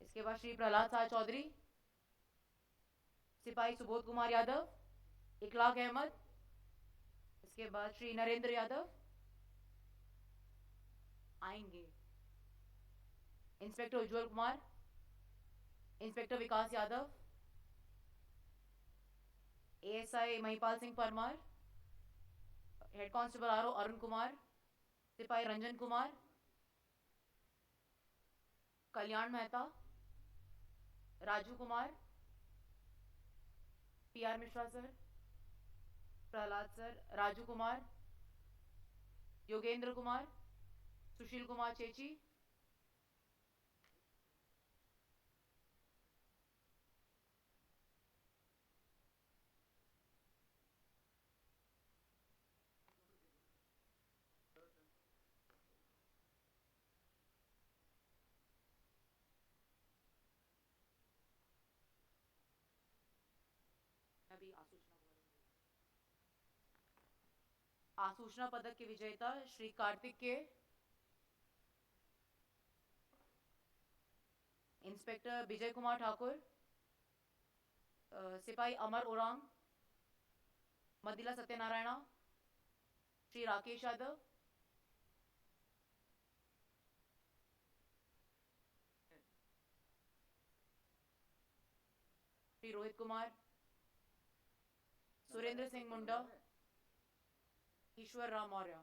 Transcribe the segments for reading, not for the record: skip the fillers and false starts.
इसके बाद श्री प्रहलाद साह चौधरी, सिपाही सुबोध कुमार यादव, इखलाक अहमद। इसके बाद श्री नरेंद्र यादव आएंगे। Inspector Ujjwal Kumar, inspector Vikas Yadav, ASI Mahipal Singh Parmar, head constable RO Arun Kumar, सिपाही Ranjan Kumar, Kalyan Mehta, Raju Kumar, PR Mishra sir, Prahlad sir, Raju Kumar, Yogendra Kumar, Sushil Kumar Chechi, अभी आसूचना पदक के विजेता श्री कार्तिक के, इंस्पेक्टर विजय कुमार ठाकुर, सिपाही अमर ओरांग, मदिला सत्यनारायणा, श्री राकेश यादव, श्री रोहित कुमार, सुरेंद्र सिंह मुंडा, ईश्वर राम मौर्य।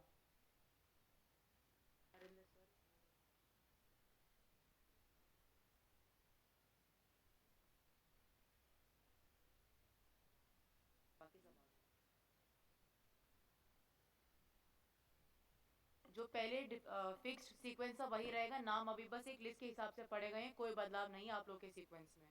जो पहले फिक्स्ड सीक्वेंस था वही रहेगा, नाम अभी बस एक लिस्ट के हिसाब से पड़े गए हैं, कोई बदलाव नहीं आप लोग के सीक्वेंस में।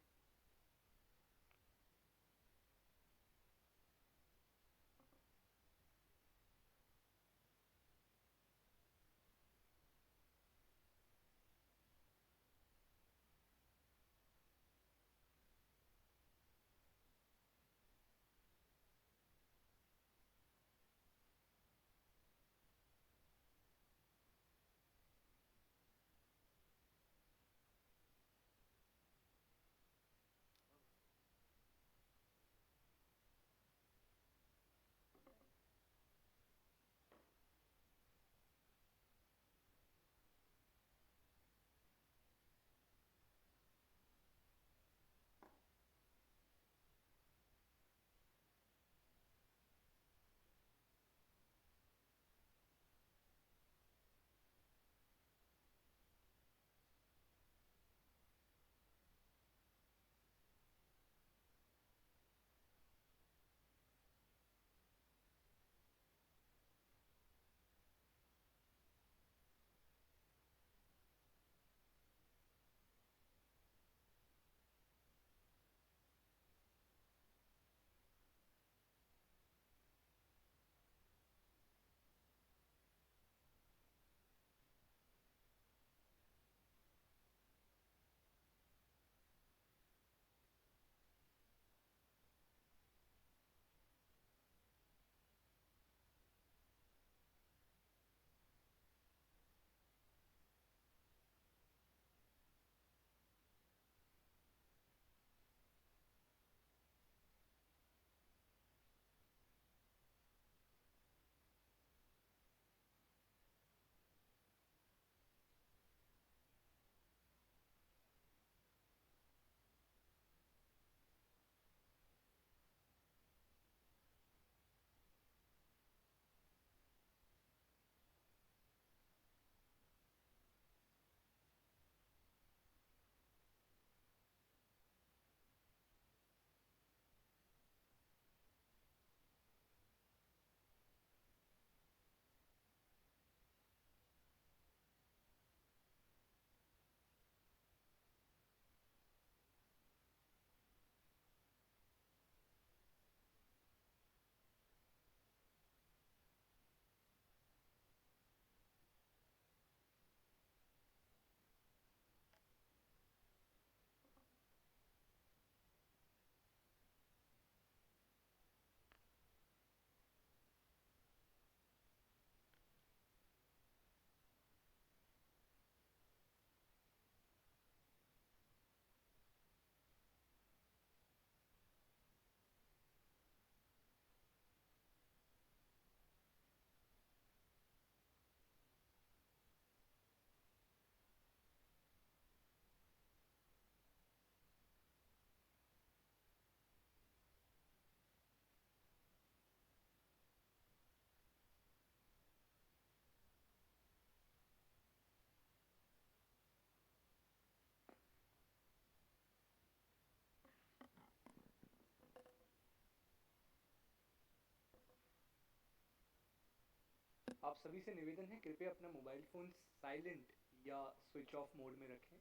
आप सभी से निवेदन है, कृपया अपना मोबाइल फ़ोन साइलेंट या स्विच ऑफ मोड में रखें.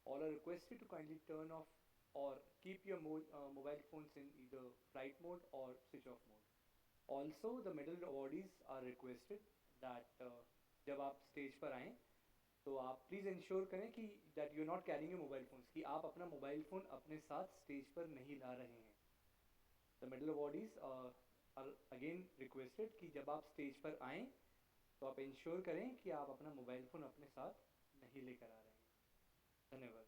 All are requested to kindly turn off or keep your mobile phones in either flight mode or switch off mode. Also, the middle bodies are requested that जब आप stage पर आएँ तो आप please ensure करें कि that you not carrying your mobile phones, कि आप अपना मोबाइल फ़ोन अपने साथ स्टेज पर नहीं ला रहे हैं. The middle bodies are again requested कि जब आप स्टेज पर आएँ तो आप इंश्योर करें कि आप अपना मोबाइल फ़ोन अपने साथ नहीं लेकर आ रहे हैं. धन्यवाद.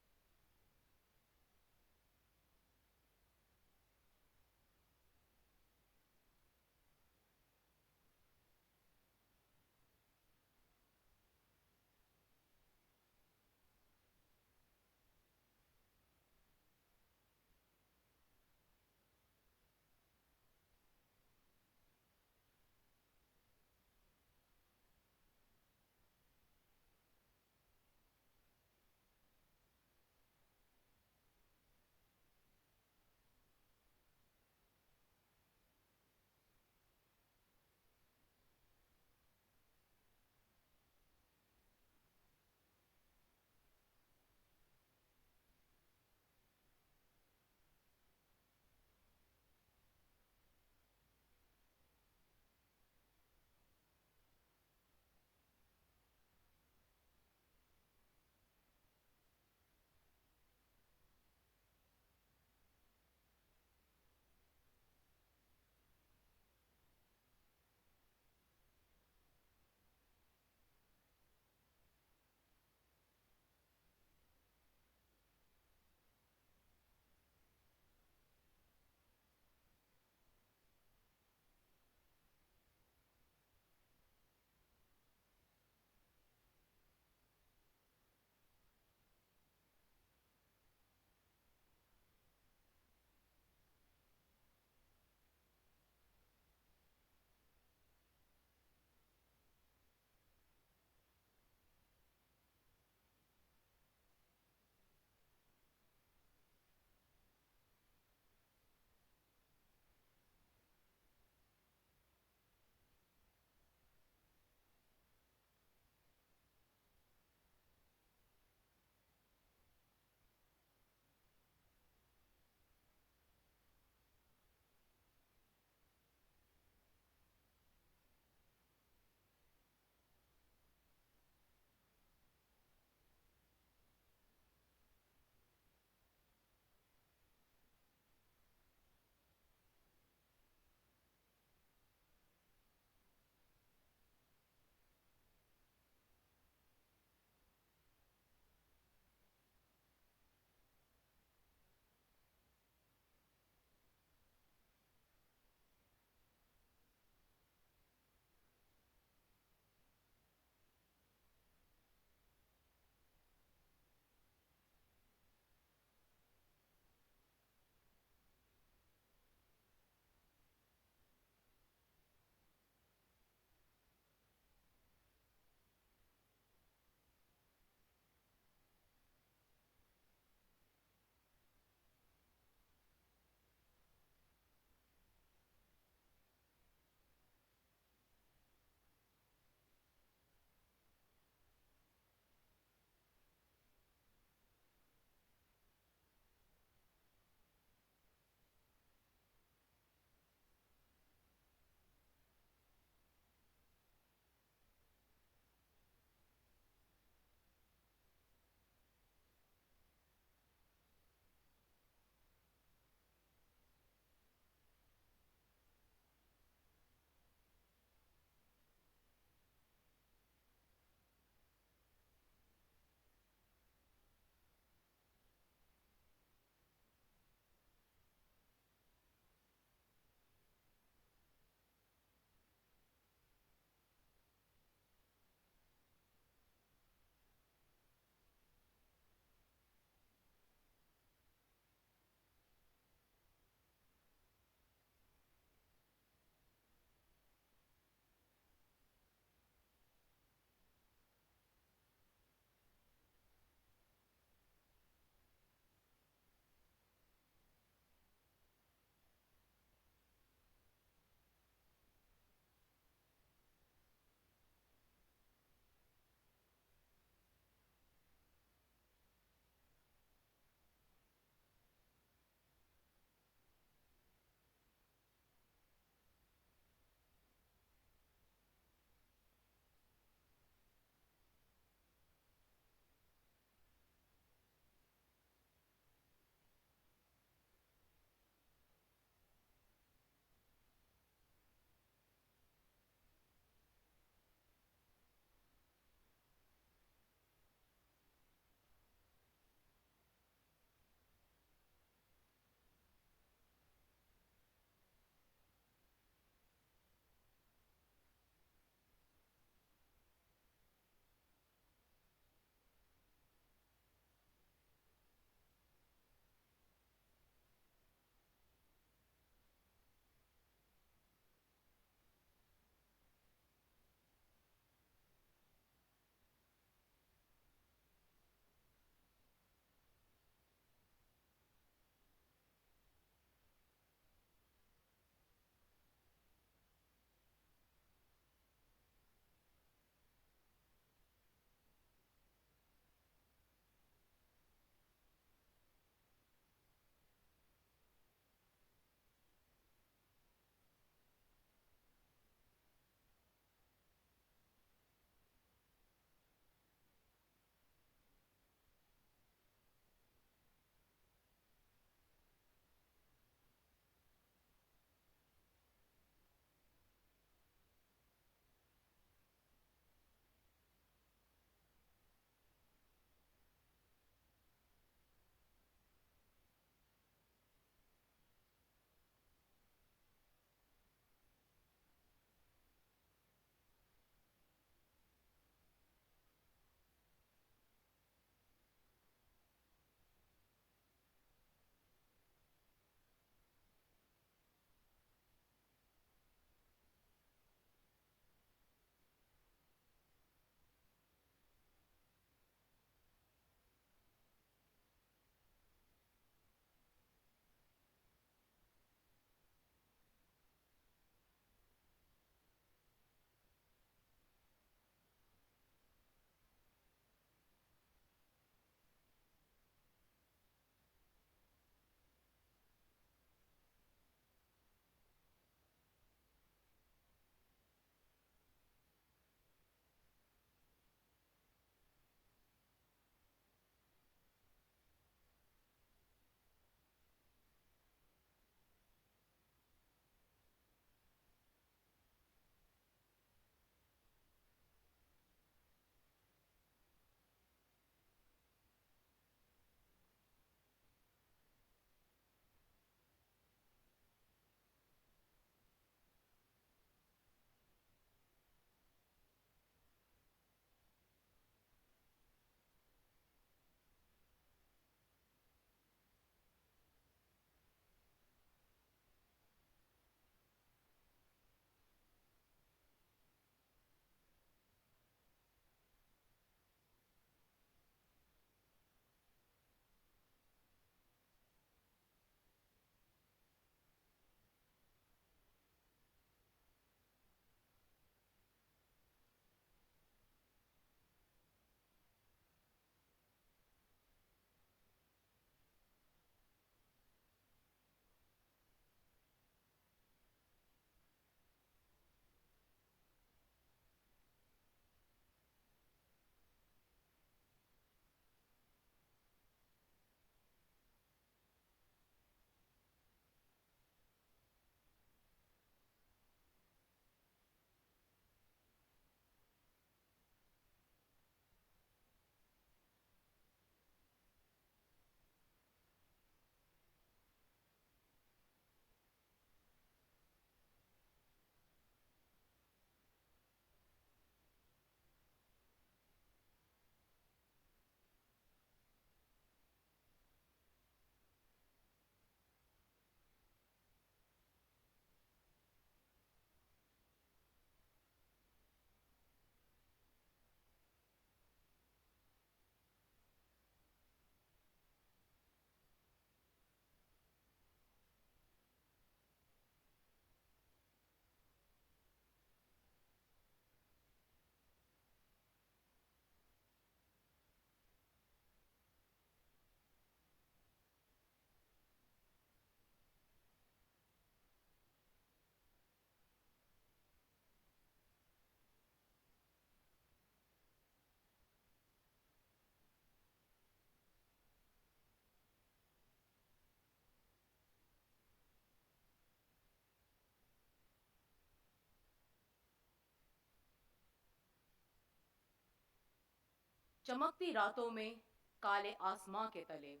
चमकती रातों में काले आसमां के तले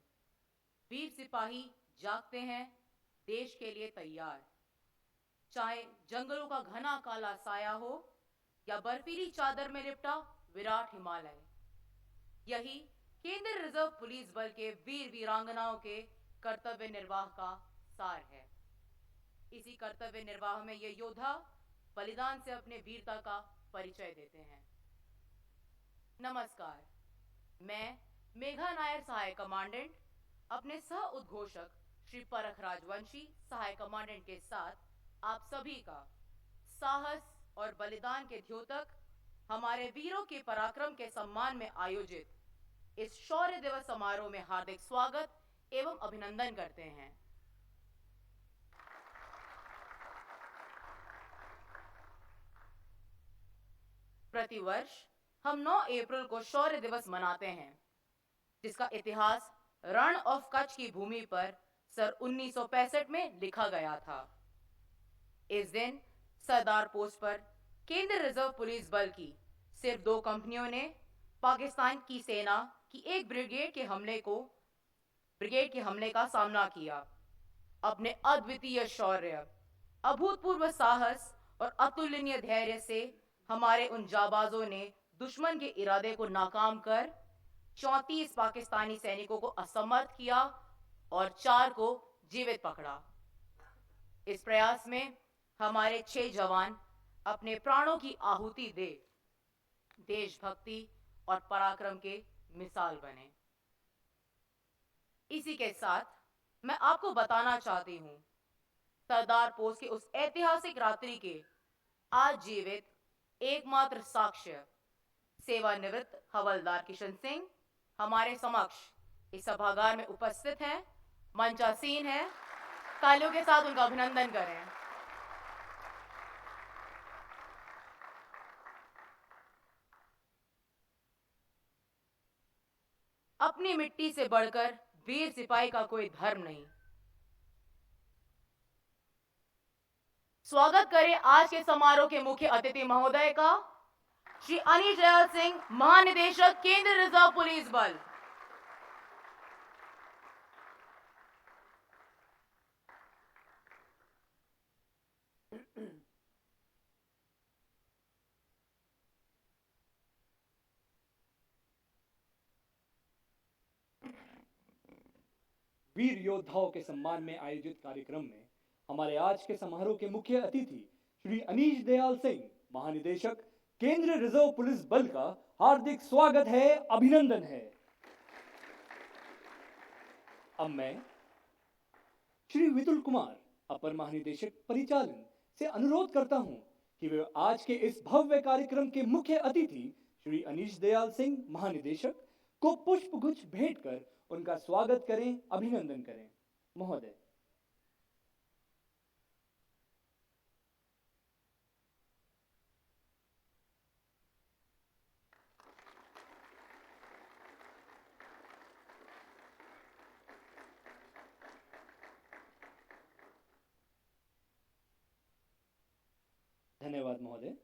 वीर सिपाही जागते हैं देश के लिए तैयार। चाहे जंगलों का घना काला साया हो या बर्फीली चादर में लिपटा विराट हिमालय, यही केंद्रीय रिजर्व पुलिस बल के वीर वीरांगनाओं के कर्तव्य निर्वाह का सार है। इसी कर्तव्य निर्वाह में ये योद्धा बलिदान से अपने वीरता का परिचय देते हैं। नमस्कार, मैं मेघा नायर सहायक कमांडेंट अपने सह उद्घोषक श्री परख राजवंशी सहायक कमांडेंट के साथ आप सभी का साहस और बलिदान के द्योतक हमारे वीरों के पराक्रम के सम्मान में आयोजित इस शौर्य दिवस समारोह में हार्दिक स्वागत एवं अभिनंदन करते हैं। प्रतिवर्ष हम 9 अप्रैल को शौर्य दिवस मनाते हैं, जिसका इतिहास रण ऑफ कच्छ की भूमि पर सन 1965 में लिखा गया था। इस दिन सरदार पोस्ट पर केंद्रीय रिजर्व पुलिस बल की सिर्फ 2 कंपनियों ने पाकिस्तान की सेना की एक ब्रिगेड के हमले का सामना किया। अपने अद्वितीय शौर्य, अभूतपूर्व साहस और अतुलनीय धैर्य से हमारे उन जाबाजों ने दुश्मन के इरादे को नाकाम कर 34 पाकिस्तानी सैनिकों को असमर्थ किया और 4 को जीवित पकड़ा। इस प्रयास में हमारे 6 जवान अपने प्राणों की आहुति दे देशभक्ति और पराक्रम के मिसाल बने। इसी के साथ मैं आपको बताना चाहती हूं, सरदार पोस्ट के उस ऐतिहासिक रात्रि के आज जीवित एकमात्र साक्ष्य सेवानिवृत्त हवलदार किशन सिंह हमारे समक्ष इस सभागार में उपस्थित हैं, मंचासीन हैं। तालियों के साथ उनका अभिनंदन करें। अपनी मिट्टी से बढ़कर वीर सिपाही का कोई धर्म नहीं। स्वागत करें आज के समारोह के मुख्य अतिथि महोदय का, श्री अनीश दयाल सिंह, महानिदेशक केंद्रीय रिजर्व पुलिस बल। वीर योद्धाओं के सम्मान में आयोजित कार्यक्रम में हमारे आज के समारोह के मुख्य अतिथि श्री अनीश दयाल सिंह, महानिदेशक केंद्रीय रिजर्व पुलिस बल का हार्दिक स्वागत है, अभिनंदन है। अब मैं श्री विपुल कुमार, अपर महानिदेशक परिचालन से अनुरोध करता हूं कि वे आज के इस भव्य कार्यक्रम के मुख्य अतिथि श्री अनीश दयाल सिंह, महानिदेशक को पुष्पगुच्छ भेंट कर उनका स्वागत करें, अभिनंदन करें। महोदय। धन्यवाद महोदय।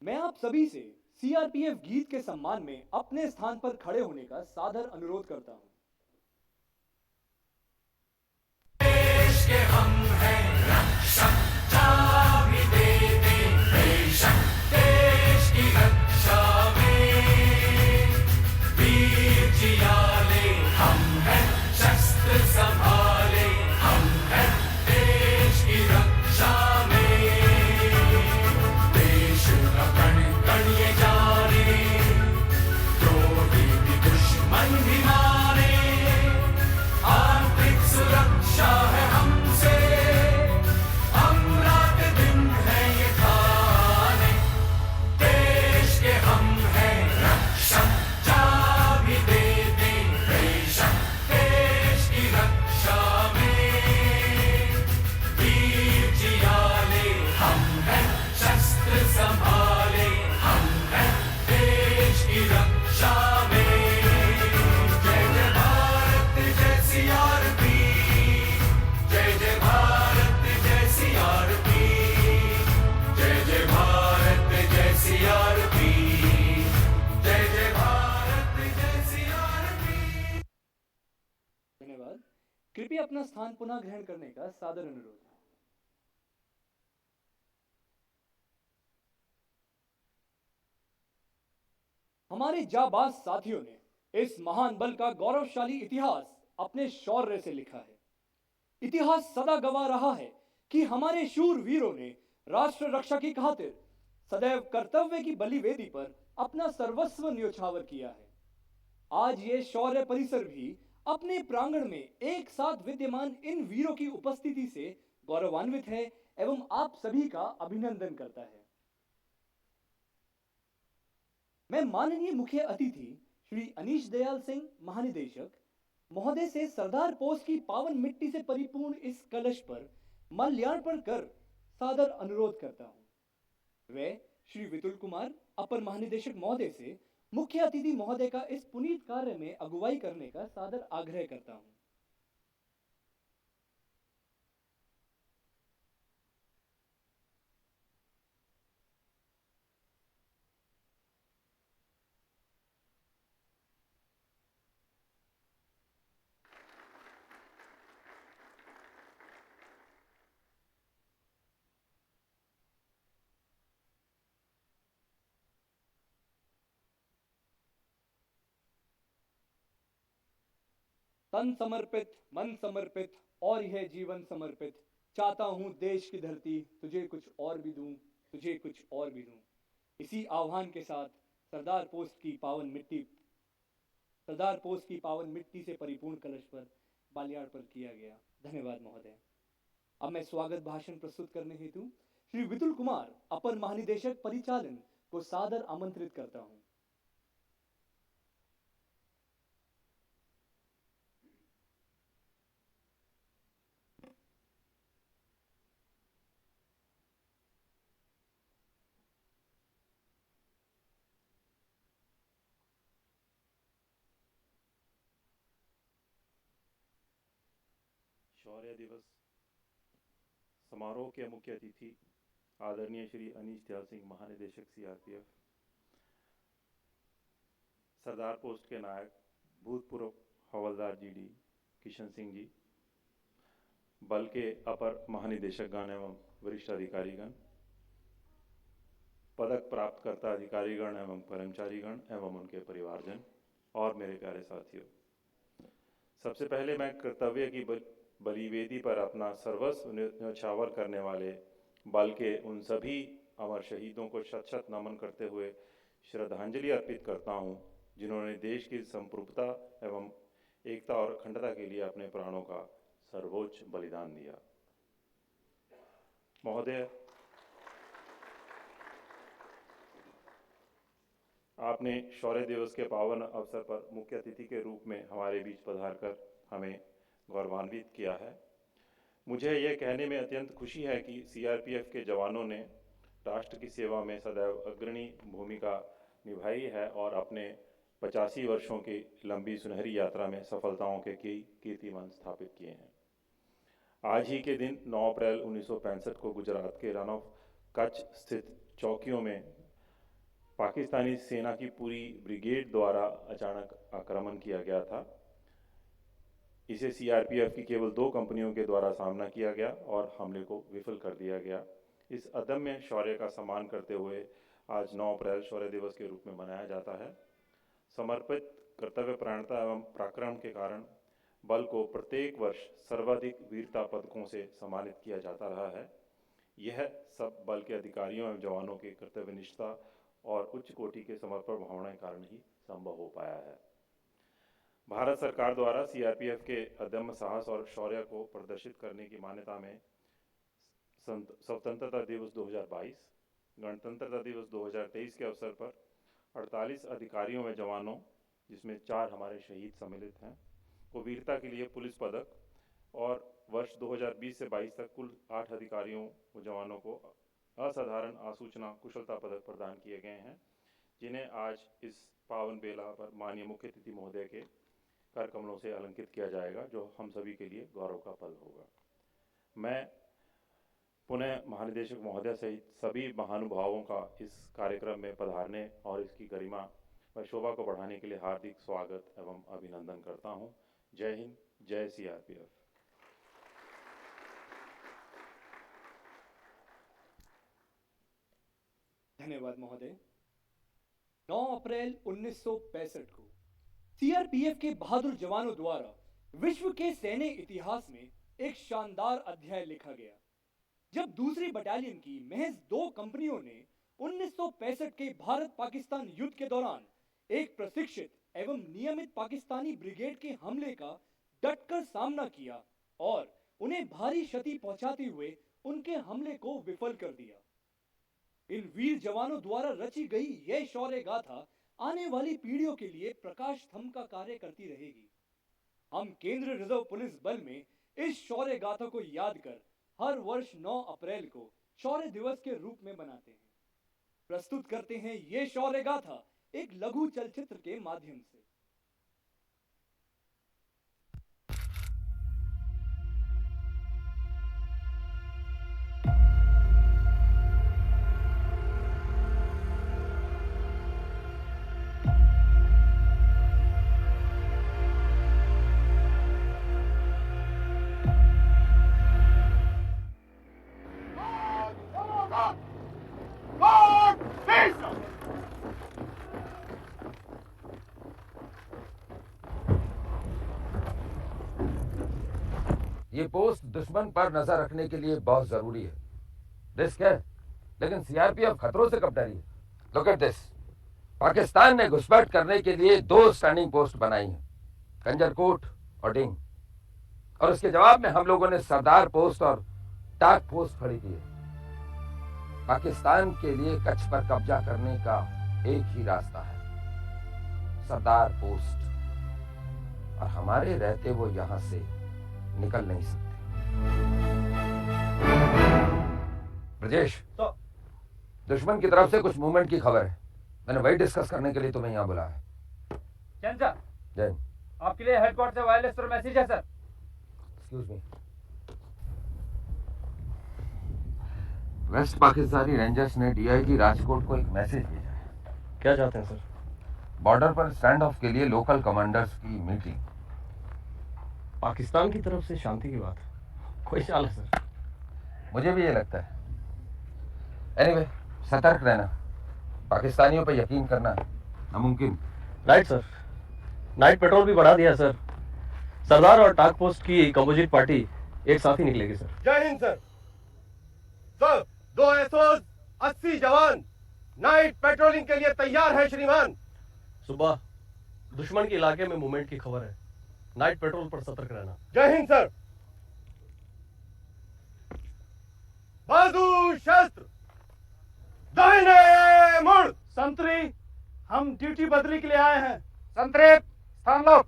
मैं आप सभी से सीआरपीएफ गीत के सम्मान में अपने स्थान पर खड़े होने का सादर अनुरोध करता हूं। देश के हम हैं रक्षक, भी देते बेशक, देश की रक्षा में वीर जियाले हम हैं, शस्त्र संभाले हम हैं, देश की रक्षा में कण ये जाने, द्रोही भी दुश्मन भी मारे, अपना स्थान पुनः ग्रहण करने का सादर अनुरोध। हमारे जाबाज साथियों ने इस महान बल का गौरवशाली इतिहास अपने शौर्य से लिखा है। इतिहास सदा गवाह रहा है कि हमारे शूर वीरों ने राष्ट्र रक्षा की खातिर सदैव कर्तव्य की बलिवेदी पर अपना सर्वस्व न्योछावर किया है। आज ये शौर्य परिसर भी अपने प्रांगण में एक साथ विद्यमान इन वीरों की उपस्थिति से गौरवान्वित है एवं आप सभी का अभिनंदन करता है। मैं माननीय मुख्य अतिथि श्री अनीश दयाल सिंह महानिदेशक महोदय से सरदार पोस्ट की पावन मिट्टी से परिपूर्ण इस कलश पर माल्यार्पण कर सादर अनुरोध करता हूं। वे श्री वितुल कुमार अपर महानिदेशक महोदय से मुख्य अतिथि महोदय का इस पुनीत कार्य में अगुवाई करने का सादर आग्रह करता हूं। तन समर्पित, मन समर्पित और यह जीवन समर्पित, चाहता हूं देश की धरती तुझे कुछ और भी दूं, तुझे कुछ और भी दूं। इसी आह्वान के साथ सरदार पोस्ट की पावन मिट्टी से परिपूर्ण कलश पर माल्यार्पण किया गया। धन्यवाद महोदय। अब मैं स्वागत भाषण प्रस्तुत करने हेतु श्री वितुल कुमार अपर महानिदेशक परिचालन को सादर आमंत्रित करता हूं। शौर्य दिवस समारोह के मुख्य अतिथि आदरणीय श्री अनीश दयाल सिंह महानिदेशक सीआरपीएफ, सरदार पोस्ट के नायक भूतपूर्व हवलदार जीडी किशन सिंह जी, बल के अपर महानिदेशकगण एवं वरिष्ठ अधिकारीगण, पदक प्राप्तकर्ता अधिकारीगण एवं कर्मचारीगण एवं उनके परिवारजन और मेरे प्यारे साथियों, सबसे पहले मैं कर्तव्य की बलिवेदी पर अपना सर्वस्व न्योछावर करने वाले बल के उन सभी अमर शहीदों को शत शत नमन करते हुए श्रद्धांजलि अर्पित करता हूं, जिन्होंने देश की संप्रभुता एवं एकता और अखंडता के लिए अपने प्राणों का सर्वोच्च बलिदान दिया। महोदय, आपने शौर्य दिवस के पावन अवसर पर मुख्य अतिथि के रूप में हमारे बीच पधारकर हमें गौरवान्वित किया है। मुझे यह कहने में अत्यंत खुशी है कि सीआरपीएफ के जवानों ने राष्ट्र की सेवा में सदैव अग्रणी भूमिका निभाई है और अपने 85 वर्षों की लंबी सुनहरी यात्रा में सफलताओं के कई कीर्तिमान स्थापित किए हैं। आज ही के दिन 9 अप्रैल 1965 को गुजरात के रण ऑफ कच्छ स्थित चौकियों में पाकिस्तानी सेना की पूरी ब्रिगेड द्वारा अचानक आक्रमण किया गया था। इसे सीआरपीएफ की केवल 2 कंपनियों के द्वारा सामना किया गया और हमले को विफल कर दिया गया। इस अदम्य शौर्य का सम्मान करते हुए आज 9 अप्रैल शौर्य दिवस के रूप में मनाया जाता है। समर्पित कर्तव्यपरायणता एवं पराक्रम के कारण बल को प्रत्येक वर्ष सर्वाधिक वीरता पदकों से सम्मानित किया जाता रहा है। यह सब बल के अधिकारियों एवं जवानों के कर्तव्यनिष्ठा और उच्च कोटि के समर्पण भावना के कारण ही संभव हो पाया है। भारत सरकार द्वारा सीआरपीएफ के अदम्य साहस और शौर्य को प्रदर्शित करने की मान्यता में स्वतंत्रता दिवस 2022, गणतंत्रता दिवस 2023 के अवसर पर 48 अधिकारियों व जवानों, जिसमें 4 हमारे शहीद सम्मिलित हैं, को वीरता के लिए पुलिस पदक और वर्ष 2020 से 22 तक कुल 8 अधिकारियों व जवानों को असाधारण आसूचना कुशलता पदक प्रदान किए गए हैं, जिन्हें आज इस पावन बेला पर माननीय मुख्य अतिथि महोदय के कर कमलों से अलंकृत किया जाएगा, जो हम सभी के लिए गौरव का पल होगा। मैं पुनः महानिदेशक महोदय सहित सभी महानुभावों का इस कार्यक्रम में पधारने और इसकी गरिमा व शोभा को बढ़ाने के लिए हार्दिक स्वागत एवं अभिनंदन करता हूं। जय हिंद, जय सीआरपीएफ। धन्यवाद महोदय। 9 अप्रैल 1965 को सीआरपीएफ के बहादुर जवानों द्वारा विश्व के सैन्य इतिहास में एक शानदार अध्याय लिखा गया, जब दूसरी बटालियन की महज 2 कंपनियों ने 1965 के भारत पाकिस्तान युद्ध के दौरान एक प्रशिक्षित एवं नियमित पाकिस्तानी ब्रिगेड के हमले का डटकर सामना किया और उन्हें भारी क्षति पहुंचाते हुए उनके हमले को विफल कर दिया। इन वीर जवानों द्वारा रची गई यह शौर्य गाथा आने वाली पीढ़ियों के लिए प्रकाश स्तंभ का कार्य करती रहेगी। हम केंद्रीय रिजर्व पुलिस बल में इस शौर्य गाथा को याद कर हर वर्ष 9 अप्रैल को शौर्य दिवस के रूप में मनाते हैं। प्रस्तुत करते हैं ये शौर्य गाथा एक लघु चलचित्र के माध्यम से। ये पोस्ट दुश्मन पर नजर रखने के लिए बहुत जरूरी है। रिस्क है, लेकिन सीआरपीएफ खतरों से कब डरी है। Look at this. पाकिस्तान ने घुसपैठ करने के लिए 2 स्टैंडिंग पोस्ट बनाई हैं, कंजरकोट और डिंग, और उसके जवाब में हम लोगों ने सरदार पोस्ट और टाक पोस्ट खड़ी की है। पाकिस्तान के लिए कच्छ पर कब्जा करने का एक ही रास्ता है, सरदार पोस्ट, और हमारे रहते वो यहां से निकल नहीं सकते। ब्रजेश, तो दुश्मन की तरफ से कुछ मूवमेंट की खबर है। मैंने वही डिस्कस करने के लिए तुम्हें यहाँ बुलाया है। जैन सर, जैन, आपके लिए हेडक्वार्टर से वायरलेस पर मैसेज है sir. Excuse me. West Pakistani Rangers ने डीआईजी राजकोट को एक मैसेज भेजा है। क्या चाहते हैं सर? बॉर्डर पर स्टैंड ऑफ के लिए लोकल कमांडर्स की मीटिंग। पाकिस्तान की तरफ से शांति की बात, कोई चाल है सर? मुझे भी ये लगता है। एनीवे, सतर्क रहना, पाकिस्तानियों पर यकीन करना नामुमकिन। Right sir. नाइट पेट्रोल भी बढ़ा दिया सर। सरदार और टाक पोस्ट की कंपोजिट पार्टी एक साथ ही निकलेगी सर। जय हिंद सर। सर, 2 एसओस, 80 जवान नाइट पेट्रोलिंग के लिए तैयार है श्रीमान। सुबह दुश्मन के इलाके में मूवमेंट की खबर है, नाइट पेट्रोल पर सतर्क रहना। जय हिंद सर। बाजू शस्त्र, दाहिने मुड़। संतरी, हम ड्यूटी बदली के लिए आए हैं। संतरे स्थान लो।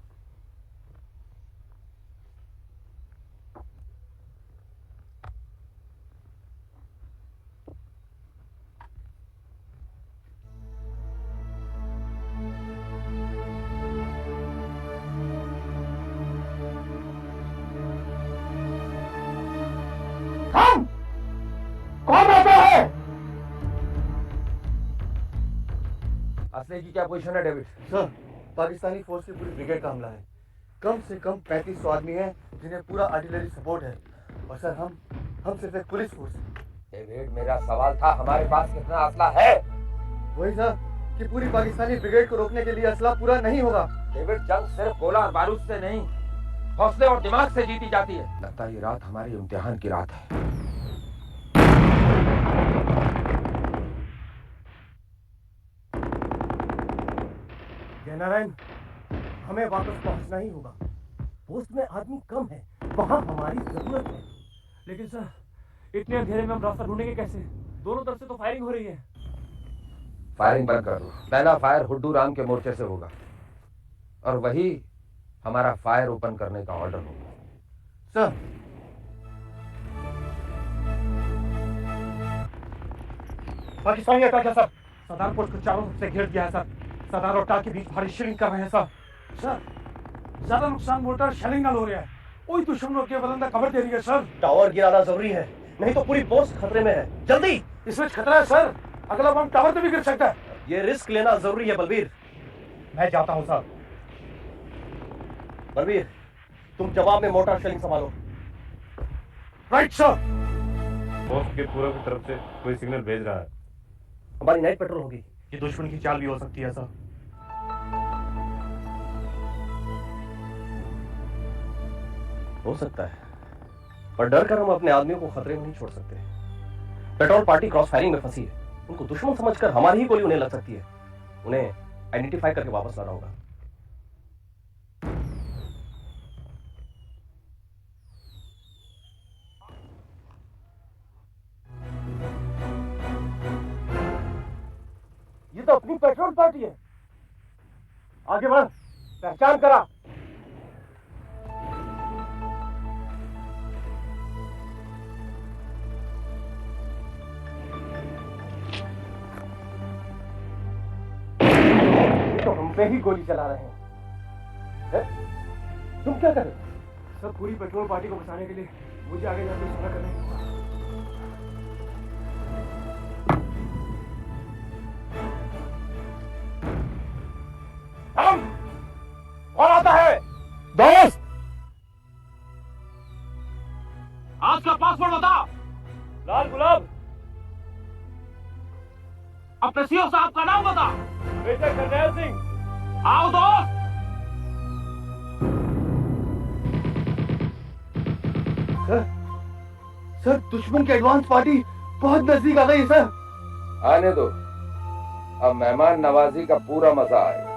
असले की क्या पोजीशन है डेविड? सर, पाकिस्तानी फोर्स की पूरी ब्रिगेड का हमला है। कम से कम 3500 आदमी हैं, जिन्हें पूरा आर्टिलरी सपोर्ट है। और सर, हम सिर्फ एक पुलिस फोर्स हैं। डेविड, मेरा सवाल था हमारे पास कितना असला है? वही सर, कि पूरी पाकिस्तानी ब्रिगेड को रोकने के लिए असला पूरा नहीं होगा। डेविड, जंग सिर्फ गोला और बारूद से नहीं, हौसले और दिमाग से जीती जाती है। लगता है ये रात हमारी इम्तिहान की रात है। नारायण, हमें वापस पहुंचना ही होगा। पोस्ट में आदमी कम है, वहां हमारी जरूरत है। लेकिन सर, इतने अंधेरे में हम रास्ता ढूंढेंगे कैसे? दोनों तरफ से तो फायरिंग हो रही है। फायरिंग बंद कर दो। पहला फायर हुड्डू राम के मोर्चे से होगा और वही हमारा फायर ओपन करने का ऑर्डर होगा। सर, पाकिस्तानी अटैक है सर। सरदार पोस्ट को चारों तरफ से घेर दिया है सर। सरदार और टाक के बीच भारी शेलिंग कर रहे हैं सर। सर, ज्यादा नुकसान मोटर शेलिंग ना हो रहा है। वही दुश्मनों के बलंदा खबर दे रही है सर। टावर गिराना जरूरी है, नहीं तो पूरी पोस्ट खतरे में है। जल्दी। इसमें खतरा है सर, अगला बम टावर पे भी गिर सकता है। ये रिस्क लेना जरूरी है बलबीर। मैं जाता हूँ सर। बलबीर, तुम जवाब में मोटर शेलिंग संभालो। Right sir. पोस्ट के पूर्व की तरफ से कोई सिग्नल भेज रहा है। हमारी नाइट पेट्रोल होगी। ये दुश्मन की चाल भी हो सकती है सर। हो सकता है, पर डर कर हम अपने आदमियों को खतरे में नहीं छोड़ सकते। पेट्रोल पार्टी क्रॉस फायरिंग में फंसी है। उनको दुश्मन समझकर हमारी ही गोली उन्हें लग सकती है। उन्हें आइडेंटिफाई करके वापस लाना होगा। ये तो अपनी पेट्रोल पार्टी है। आगे बढ़, पहचान करा। ये तो हम पे ही गोली चला रहे हैं। तुम क्या कर रहे हो? सब पूरी पेट्रोल पार्टी को बचाने के लिए मुझे आगे जाकर इशारा कर रहे हैं। कौन आता है? दोस्त, आज का पासवर्ड बता। लाल गुलाब। अपने सीओ साहब का नाम बता। मेजर करनेल सिंह। आओ दोस्त। सर, दुश्मन की एडवांस पार्टी बहुत नजदीक आ गई है सर। आने दो, अब मेहमान नवाजी का पूरा मजा आए।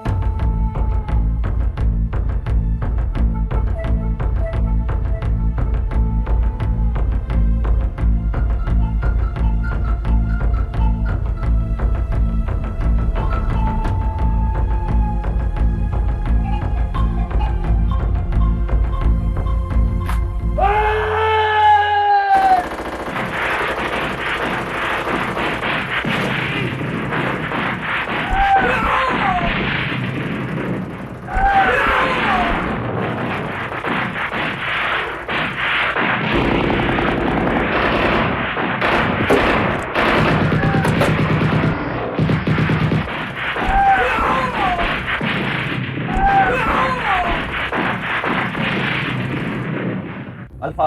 अल्फा,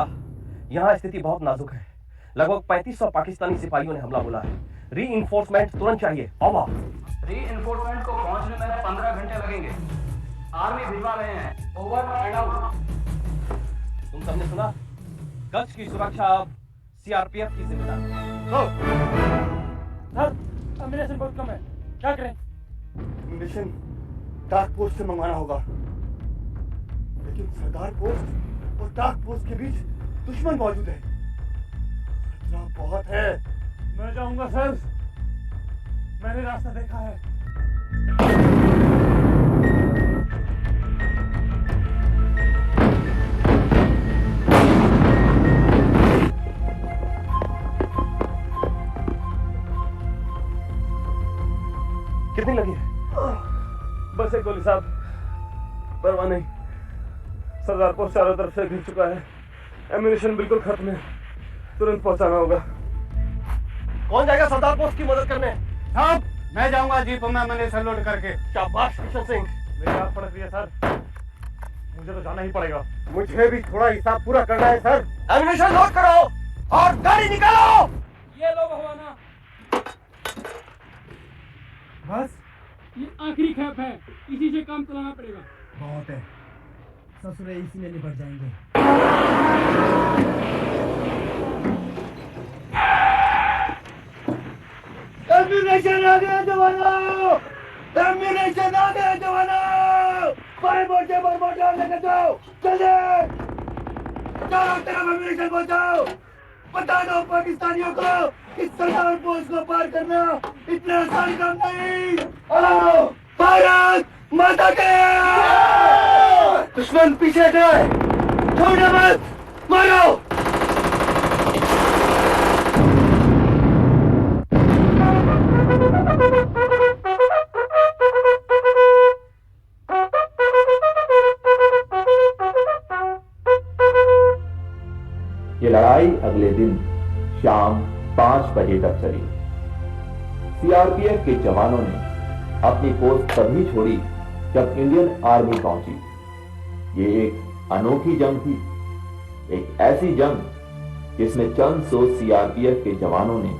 यहाँ स्थिति बहुत नाजुक है। लगभग 3500 पाकिस्तानी सिपाहियों ने हमला बोला है। रीइंफोर्समेंट तुरंत चाहिए। ओवर। रीइंफोर्समेंट को पहुंचने में 15 घंटे लगेंगे। आर्मी भिजवा रहे हैं। Over and out. तुम सबने सुना? कच्छ की सुरक्षा अब सीआरपीएफ की जिम्मेदारी। सर, एम्युनिशन बहुत कम है, क्या करें? एम्युनिशन डार्क पोस्ट से मंगवाना होगा, लेकिन सरदार पोस्ट और डार्क पोस्ट के बीच दुश्मन मौजूद है। खतरा बहुत है। मैं जाऊंगा सर, मैंने रास्ता देखा है। कितनी लगी है? बस एक गोली साहब, परवाह नहीं। सरदार पोस्ट चारों तरफ से घिर चुका है। एम्युनिशन बिल्कुल खत्म है, तुरंत पहुंचाना होगा। कौन जाएगा सरदार पोस्ट की मदद करने? साहब, मैं जाऊंगा जीप में एम्युनिशन लोड करके। शाबाश किशन सिंह। मेरी आग पड़क रही है सर, मुझे तो जाना ही पड़ेगा। मुझे भी थोड़ा हिसाब पूरा करना है सर। एम्युनिशन लोड करो और गाड़ी निकालो। ये लो भगवाना, बस ये आखिरी खेप है, इसी से काम चलाना पड़ेगा। बहुत है, ससुरे इसी में निपट जाएंगे। एम्युनिशन आ गया जवानों! एम्युनिशन आ गया जवानों! फायर मोर्चे पर मोटर लेकर जाओ, जल्दी! चारों तरफ एम्युनिशन पहुंचाओ। बता दो पाकिस्तानियों को कि सरदार पोस्ट को पार करना इतना आसान काम नहीं। आओ, भारत माता के! दुश्मन पीछे हटे, छोड़ो मत, मारो! ये लड़ाई अगले दिन शाम 5 बजे तक चली। सीआरपीएफ के जवानों ने अपनी पोस्ट तभी छोड़ी जब इंडियन आर्मी पहुंची। ये एक अनोखी जंग थी, एक ऐसी जंग जिसमें चंद सौ सीआरपीएफ के जवानों ने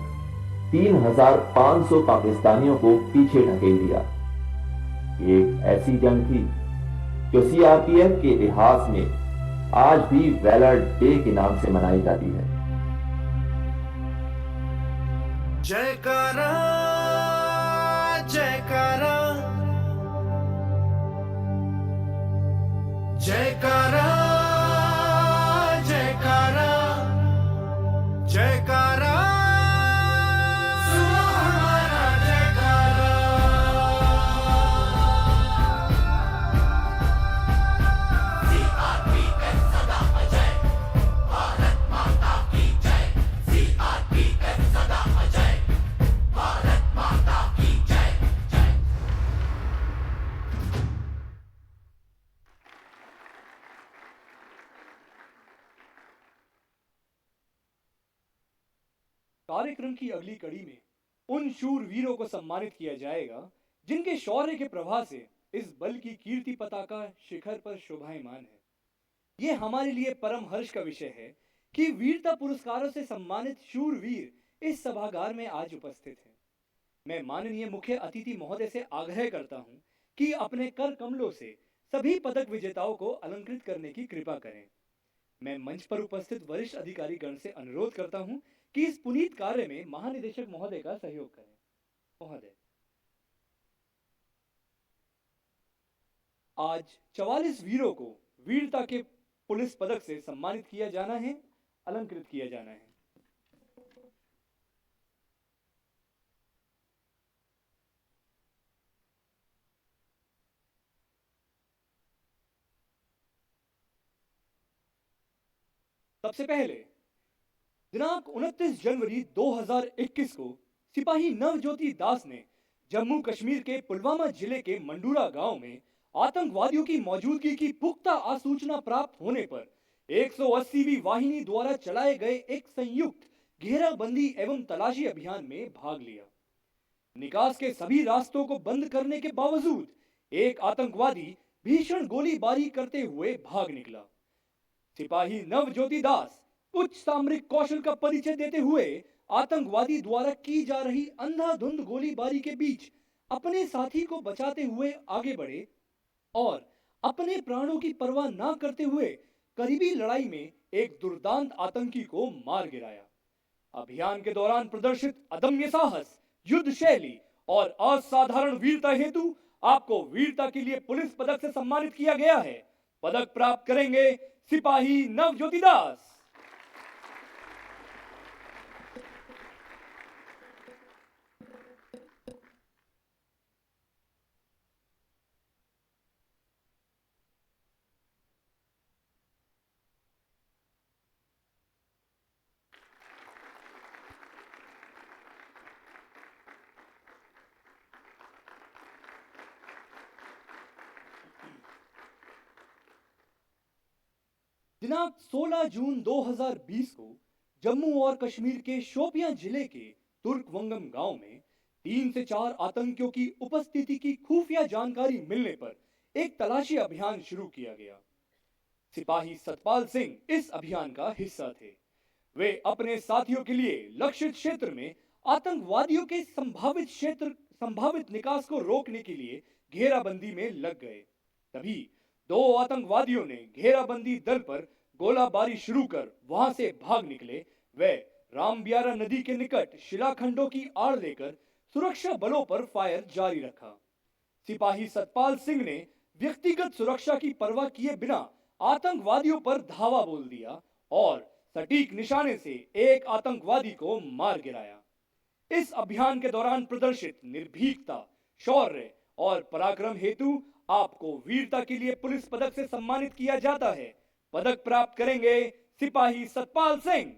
3,500 पाकिस्तानियों को पीछे ढकेल दिया। एक ऐसी जंग थी जो सीआरपीएफ के इतिहास में आज भी वैलर डे के नाम से मनाई जाती है। जयकारा जयकारा जयकारा जयकारा जयकारा सुनो हमारा जयकारा। सीआरपीएफ सदा अजय, भारत माता की जय। सीआरपीएफ सदा अजय, भारत माता की जय जय। कार्यक्रम की अगली कड़ी में उन शूरवीरों को सम्मानित किया जाएगा जिनके शौर्य के प्रभाव से इस बल की कीर्ति पताका शिखर पर शोभायमान है। ये हमारे लिए परम हर्ष का विषय है कि वीरता पुरस्कारों से सम्मानित शूरवीर इस सभागार में आज उपस्थित हैं। मैं माननीय मुख्य अतिथि महोदय से आग्रह करता हूं कि अपने कर कमलों से सभी पदक विजेताओं को अलंकृत करने की कृपा करें। मैं मंच पर उपस्थित वरिष्ठ अधिकारी गण से अनुरोध करता हूं कि इस पुनीत कार्य में महानिदेशक महोदय का सहयोग करें। महोदय, आज 44 वीरों को वीरता के पुलिस पदक से सम्मानित किया जाना है, अलंकृत किया जाना है। सबसे पहले दिनांक 29 जनवरी 2021 को सिपाही नवज्योति दास ने जम्मू कश्मीर के पुलवामा जिले के मंडूरा गांव में आतंकवादियों की मौजूदगी की पुख्ता आसूचना प्राप्त होने पर 180वीं वाहिनी द्वारा चलाए गए एक संयुक्त घेराबंदी एवं तलाशी अभियान में भाग लिया। निकास के सभी रास्तों को बंद करने के बावजूद एक आतंकवादी भीषण गोलीबारी करते हुए भाग निकला। सिपाही नवज्योति दास उच्च सामरिक कौशल का परिचय देते हुए आतंकवादी द्वारा की जा रही अंधाधुंध गोलीबारी के बीच अपने साथी को बचाते हुए आगे बढ़े और अपने प्राणों की परवाह न करते हुए करीबी लड़ाई में एक दुर्दांत आतंकी को मार गिराया। अभियान के दौरान प्रदर्शित अदम्य साहस, युद्ध शैली और असाधारण वीरता हेतु आपको वीरता के लिए पुलिस पदक से सम्मानित किया गया है। पदक प्राप्त करेंगे सिपाही नवज्योति दास। दिनांक 16 जून 2020 को जम्मू और कश्मीर के शोपियां जिले के तुर्कवंगम गांव में 3 से 4 आतंकियों की उपस्थिति की खुफिया जानकारी मिलने पर एक तलाशी अभियान शुरू किया गया। सिपाही सतपाल सिंह इस अभियान का हिस्सा थे। वे अपने साथियों के लिए लक्षित क्षेत्र में आतंकवादियों के संभावित निकास को रोकने के लिए घेराबंदी में लग गए। तभी 2 आतंकवादियों ने घेराबंदी दल पर गोलाबारी शुरू कर वहां से भाग निकले। वे रामबियारा नदी के निकट शिलाखंडों की आड़ लेकर सुरक्षा बलों पर फायर जारी रखा। सिपाही सतपाल सिंह ने व्यक्तिगत सुरक्षा की परवाह किए बिना आतंकवादियों पर धावा बोल दिया और सटीक निशाने से एक आतंकवादी को मार गिराया। इस अभियान के दौरान प्रदर्शित निर्भीकता, शौर्य और पराक्रम हेतु आपको वीरता के लिए पुलिस पदक से सम्मानित किया जाता है। पदक प्राप्त करेंगे सिपाही सतपाल सिंह।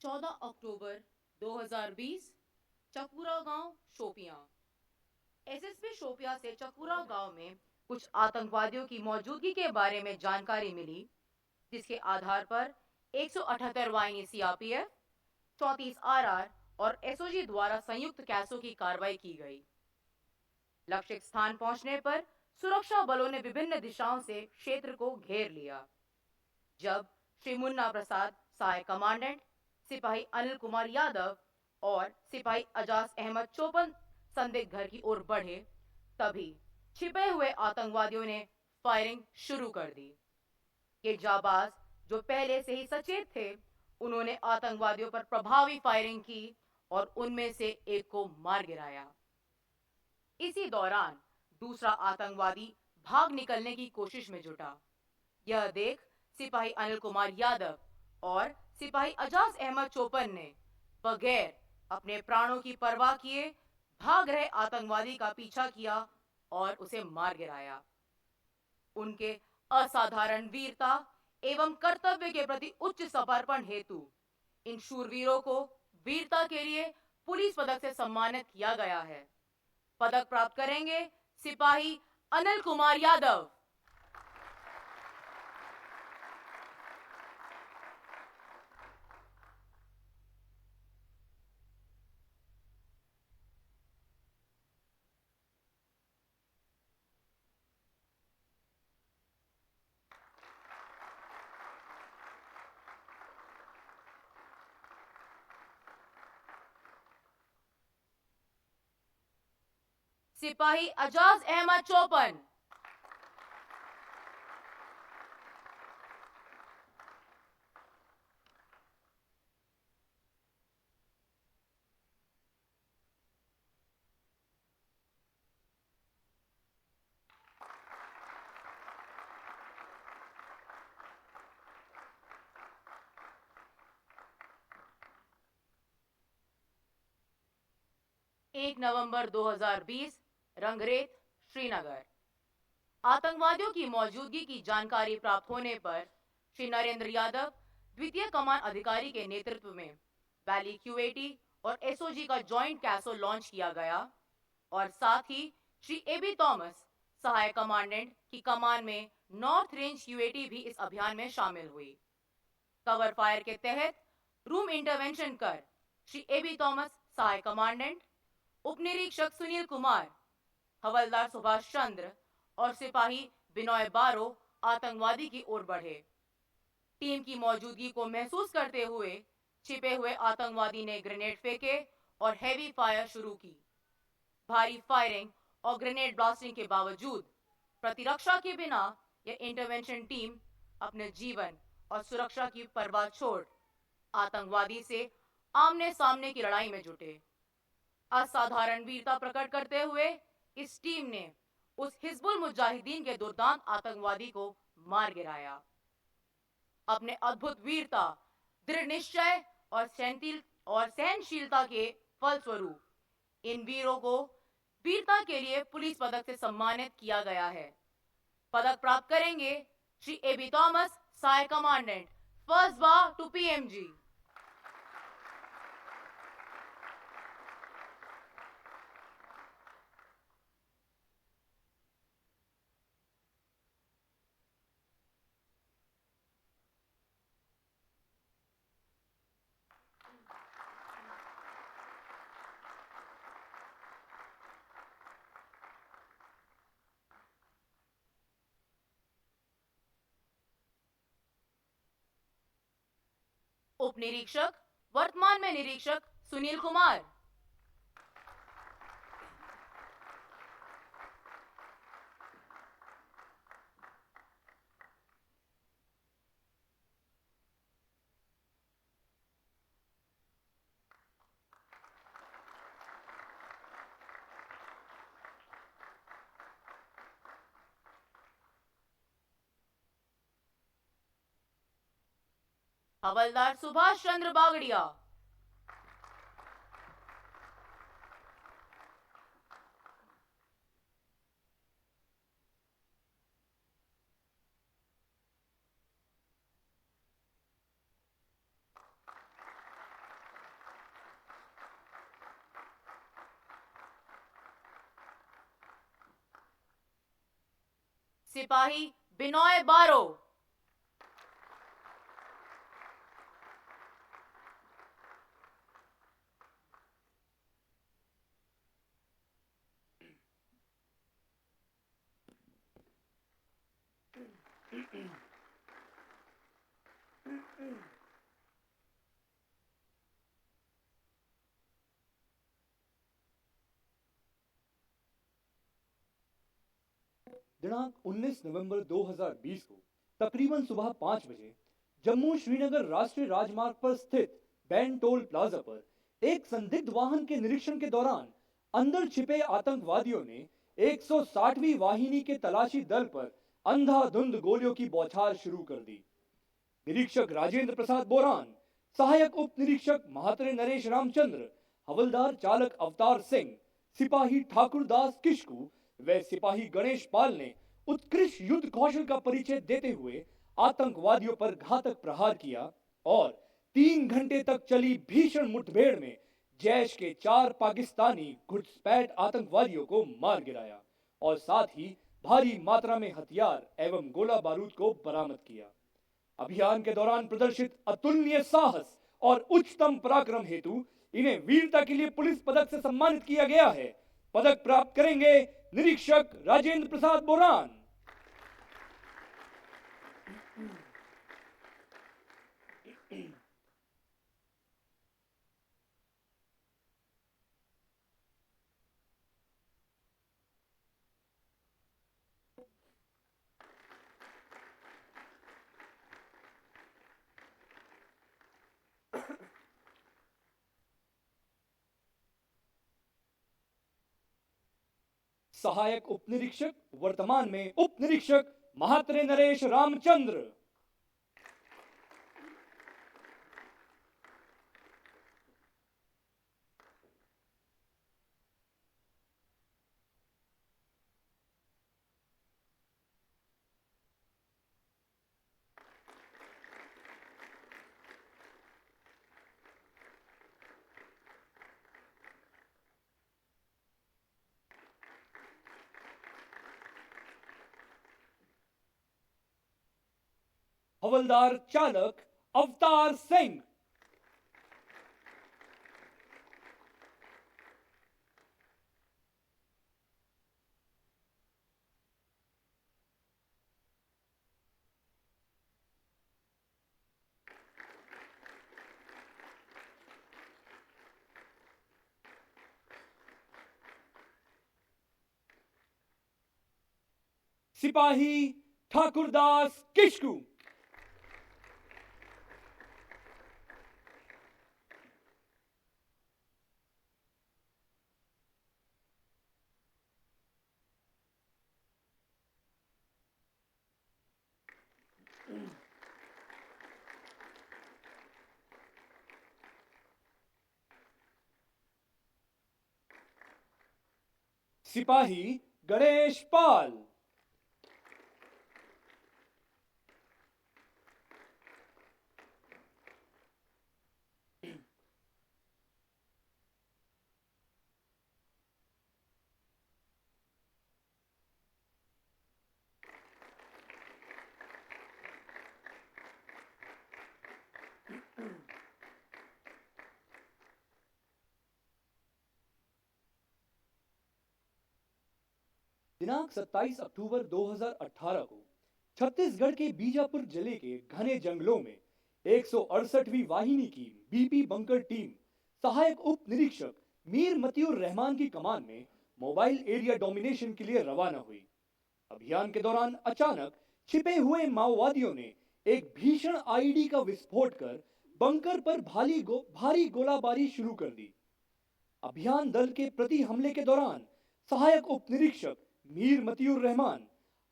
चौदह अक्टूबर 2020 चकूरा गांव शोपियां। एसएसपी शोपियां से चकूरा गांव में कुछ आतंकवादियों की मौजूदगी के बारे में जानकारी मिली, जिसके आधार पर 178 वाहिनी सीआरपीएफ, 34 आरआर और एसओजी द्वारा संयुक्त कैसों की कार्रवाई की गई। लक्ष्य स्थान पहुंचने पर सुरक्षा बलों ने विभिन्न दिशाओं से क्षेत्र को घेर लिया। जब श्री मुन्ना प्रसाद, सहायक कमांडेंट, सिपाही अनिल कुमार यादव और सिपाही अजाज अहमद चौपन संदिग्ध घर की ओर बढ़े, तभी छिपे हुए आतंकवादियों ने फायरिंग शुरू कर दी। ये जाबाज, जो पहले से ही सचेत थे, उन्होंने आतंकवादियों पर प्रभावी फायरिंग की और उनमें से एक को मार गिराया। इसी दौरान दूसरा आतंकवादी भाग निकलने की कोशिश में जुटा। यह देख सिपाही अनिल कुमार यादव और सिपाही अजाज अहमद चौपन ने बगैर अपने प्राणों की परवाह किए भाग रहे आतंकवादी का पीछा किया और उसे मार गिराया। उनके असाधारण वीरता एवं कर्तव्य के प्रति उच्च समर्पण हेतु इन शूरवीरों को वीरता के लिए पुलिस पदक से सम्मानित किया गया है। पदक प्राप्त करेंगे सिपाही अनिल कुमार यादव। सिपाही अजाज अहमद चौपन। एक नवंबर 2020 रंगरेत, श्रीनगर। आतंकवादियों की मौजूदगी की जानकारी प्राप्त होने पर श्री नरेंद्र यादव, द्वितीय कमान अधिकारी के नेतृत्व में वैली क्यूएटी और एसओजी का जॉइंट कैसो लॉन्च किया गया और साथ ही श्री एबी थॉमस, सहायक कमांडेंट की कमान में नॉर्थ रेंज क्यूएटी भी इस अभियान में शामिल हुई। कवर फायर के तहत रूम इंटरवेंशन कर श्री एबी थॉमस, सहायक कमांडेंट, उपनिरीक्षक सुनील कुमार, हवलदार सुभाष चंद्र और सिपाही बिनोय बारो आतंकवादी की ओर बढ़े। टीम की मौजूदगी को महसूस करते हुए छिपे हुए आतंकवादी ने ग्रेनेड फेंके और हैवी फायर शुरू की। भारी फायरिंग और ग्रेनेड ब्लास्टिंग के बावजूद प्रतिरक्षा के बिना यह इंटरवेंशन टीम अपने जीवन और सुरक्षा की परवाह छोड़ आतंकवादी से आमने सामने की लड़ाई में जुटे। असाधारण वीरता प्रकट करते हुए इस टीम ने उस हिजबुल मुजाहिदीन के दुर्दांत आतंकवादी को मार गिराया। अपने अद्भुत वीरता, दृढ़ निश्चय और सहनशीलता के फलस्वरूप इन वीरों को वीरता के लिए पुलिस पदक से सम्मानित किया गया है। पदक प्राप्त करेंगे श्री एबी थॉमस, सहायक commandant, first bar to PMG. उप निरीक्षक, वर्तमान में निरीक्षक सुनील कुमार। हवलदार सुभाष चंद्र बागड़िया। सिपाही बिनोय बारो, दिनांक 19 नवंबर 2020 को तकरीबन सुबह 5 बजे जम्मू श्रीनगर राष्ट्रीय राजमार्ग पर स्थित बैन टोल प्लाजा पर एक संदिग्ध वाहन के निरीक्षण के दौरान अंदर छिपे आतंकवादियों ने 160वीं वाहिनी के तलाशी दल पर अंधाधुंध गोलियों की बौछार शुरू कर दी। निरीक्षक राजेंद्र प्रसाद बोरान, सहायक उप निरीक्षक महात्रे नरेश रामचंद्र, हवलदार चालक अवतार सिंह, सिपाही ठाकुरदास किशकू व सिपाही गणेश पाल ने उत्कृष्ट युद्ध कौशल का परिचय देते हुए आतंकवादियों पर घातक प्रहार किया और 3 घंटे तक चली भीषण मुठभेड़ में जैश के 4 पाकिस्तानी घुसपैठ आतंकवादियों को मार गिराया और साथ ही भारी मात्रा में हथियार एवं गोला बारूद को बरामद किया। अभियान के दौरान प्रदर्शित अतुलनीय साहस और उच्चतम पराक्रम हेतु इन्हें वीरता के लिए पुलिस पदक से सम्मानित किया गया है। पदक प्राप्त करेंगे निरीक्षक राजेंद्र प्रसाद बोरान। सहायक उप निरीक्षक, वर्तमान में उप निरीक्षक महात्रे नरेश रामचंद्र। हवलदार चालक अवतार सिंह। सिपाही ठाकुरदास किशकू। सिपाही गणेश पाल। दिनांक 27 अक्टूबर 2018 को छत्तीसगढ़ के बीजापुर जिले के घने जंगलों में 168वीं वाहिनी की बीपी बंकर टीम सहायक उप निरीक्षक मीर मतियुर रहमान की कमान में मोबाइल एरिया डोमिनेशन के लिए रवाना हुई। अभियान के दौरान अचानक छिपे हुए माओवादियों ने एक भीषण आईडी का विस्फोट कर बंकर पर भारी गोलाबारी शुरू कर दी। अभियान दल के प्रति हमले के दौरान सहायक उप निरीक्षक मीर मतियुर रहमान,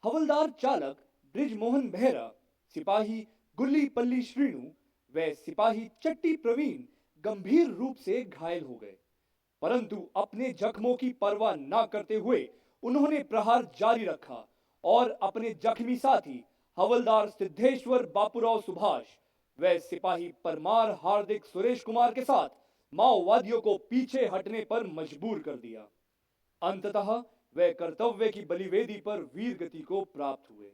हवलदार चालक ब्रिजमोहन बेहरा, सिपाही गुल्ली पल्ली श्रीनु व सिपाही चट्टी प्रवीण गंभीर रूप से घायल हो गए, परंतु अपने जख्मों की परवाह न करते हुए उन्होंने प्रहार जारी रखा और अपने जख्मी साथी हवलदार सिद्धेश्वर बापूराव सुभाष व सिपाही परमार हार्दिक सुरेश कुमार के साथ माओवादियों को पीछे हटने पर मजबूर कर दिया। अंततः वे कर्तव्य की बलिवेदी पर वीर गति को प्राप्त हुए।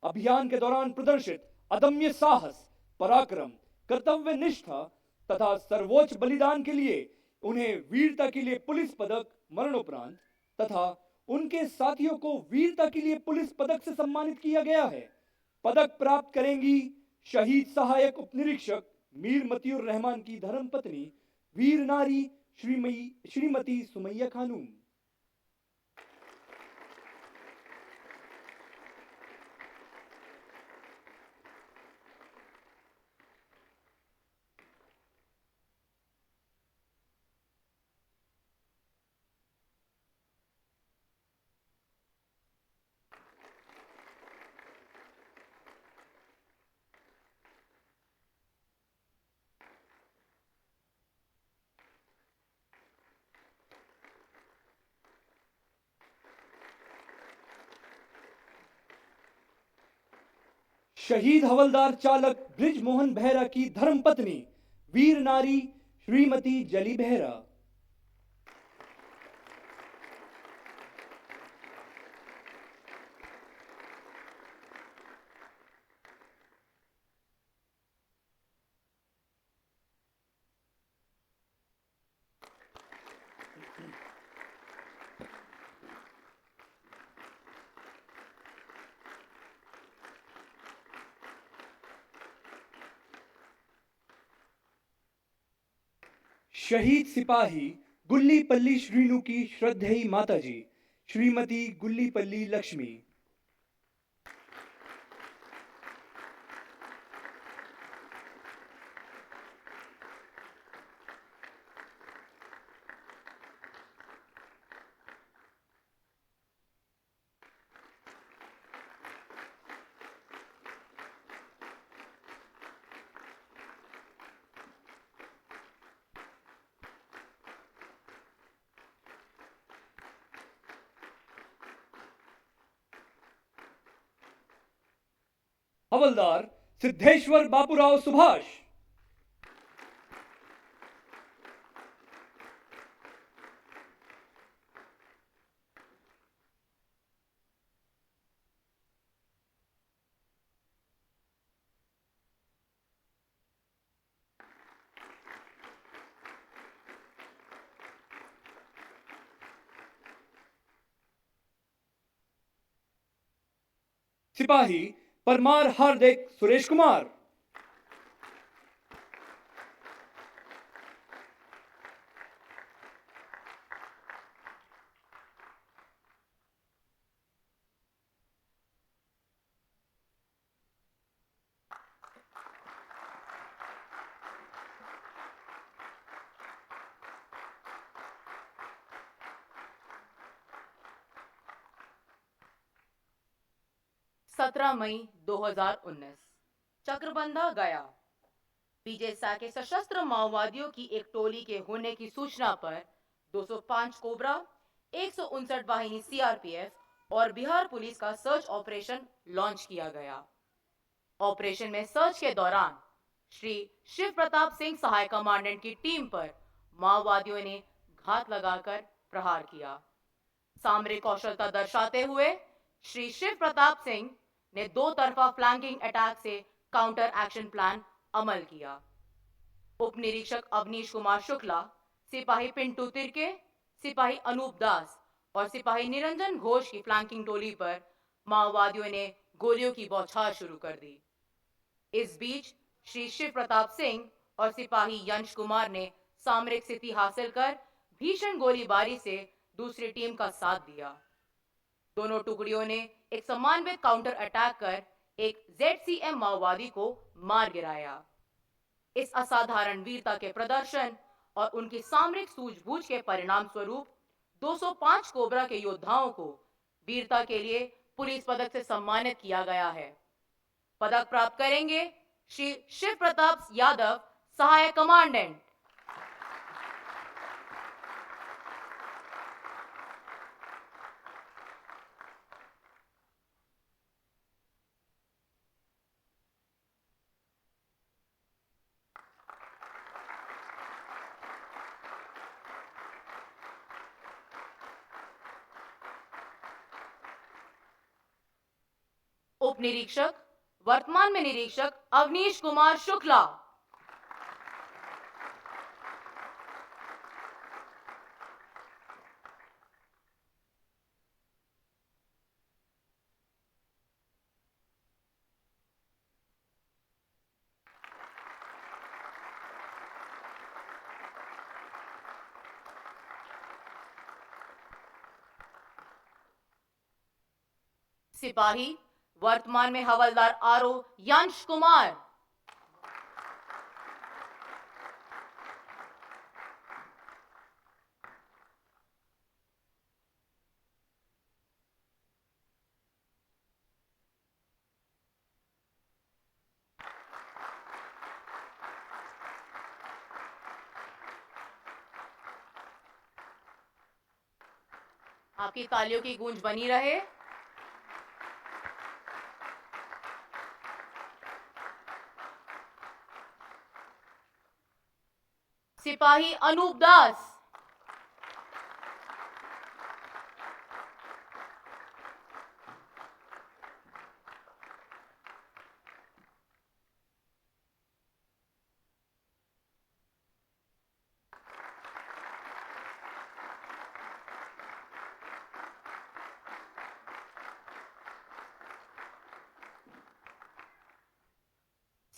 अभियान के दौरान प्रदर्शित अदम्य साहस, पराक्रम, कर्तव्य निष्ठा तथा सर्वोच्च बलिदान के लिए उन्हें वीरता के लिए पुलिस पदक मरणोपरांत तथा उनके साथियों को वीरता के लिए पुलिस पदक से सम्मानित किया गया है। पदक प्राप्त करेंगी शहीद सहायक उपनिरीक्षक मीर मतीउर रहमान की धर्मपत्नी वीर नारी श्रीमती सुमैया खानूम। शहीद हवलदार चालक ब्रिज मोहन बेहरा की धर्मपत्नी वीर नारी श्रीमती जली बेहरा। शहीद सिपाही गुल्लीपल्ली श्रीनु की श्रद्धेय माताजी श्रीमती गुल्लीपल्ली लक्ष्मी। हवलदार सिद्धेश्वर बापूराव सुभाष। सिपाही परमार हार्दिक सुरेश कुमार। सत्रह मई 2019 चक्रबंधा गया। बीजेसा के सशस्त्र माओवादियों की एक टोली के होने की सूचना पर 205 कोबरा, 159 वाहिनी सीआरपीएफ और बिहार पुलिस का सर्च ऑपरेशन लॉन्च किया गया। ऑपरेशन में सर्च के दौरान श्री शिव प्रताप सिंह सहायक कमांडेंट की टीम पर माओवादियों ने घात लगाकर प्रहार किया। सामरिक कौशलता दर्शाते हुए श्री शिव प्रताप सिंह ने दो तरफा फ्लैंकिंग अटैक से काउंटर एक्शन प्लान अमल किया। उप निरीक्षक अवनीश कुमार शुक्ला, सिपाही पिंटू तिरके, सिपाही अनूप दास और सिपाही निरंजन घोष की फ्लैंकिंग टोली पर माओवादियों ने गोलियों की बौछार शुरू कर दी। इस बीच श्री शिव प्रताप सिंह और सिपाही यंश कुमार ने सामरिक स्थिति हासिल कर भीषण गोलीबारी से दूसरी टीम का साथ दिया। दोनों टुकड़ियों ने एक समन्वित काउंटर अटैक कर एक ZCM माओवादी को मार गिराया। इस असाधारण वीरता के प्रदर्शन और उनकी सामरिक सूझबूझ के परिणाम स्वरूप 205 कोबरा के योद्धाओं को वीरता के लिए पुलिस पदक से सम्मानित किया गया है। पदक प्राप्त करेंगे श्री शिव प्रताप यादव, सहायक कमांडेंट। उप निरीक्षक, वर्तमान में निरीक्षक अवनीश कुमार शुक्ला। सिपाही, वर्तमान में हवलदार आरओ यंश कुमार। आपकी तालियों की गूंज बनी रहे। सिपाही अनूप दास।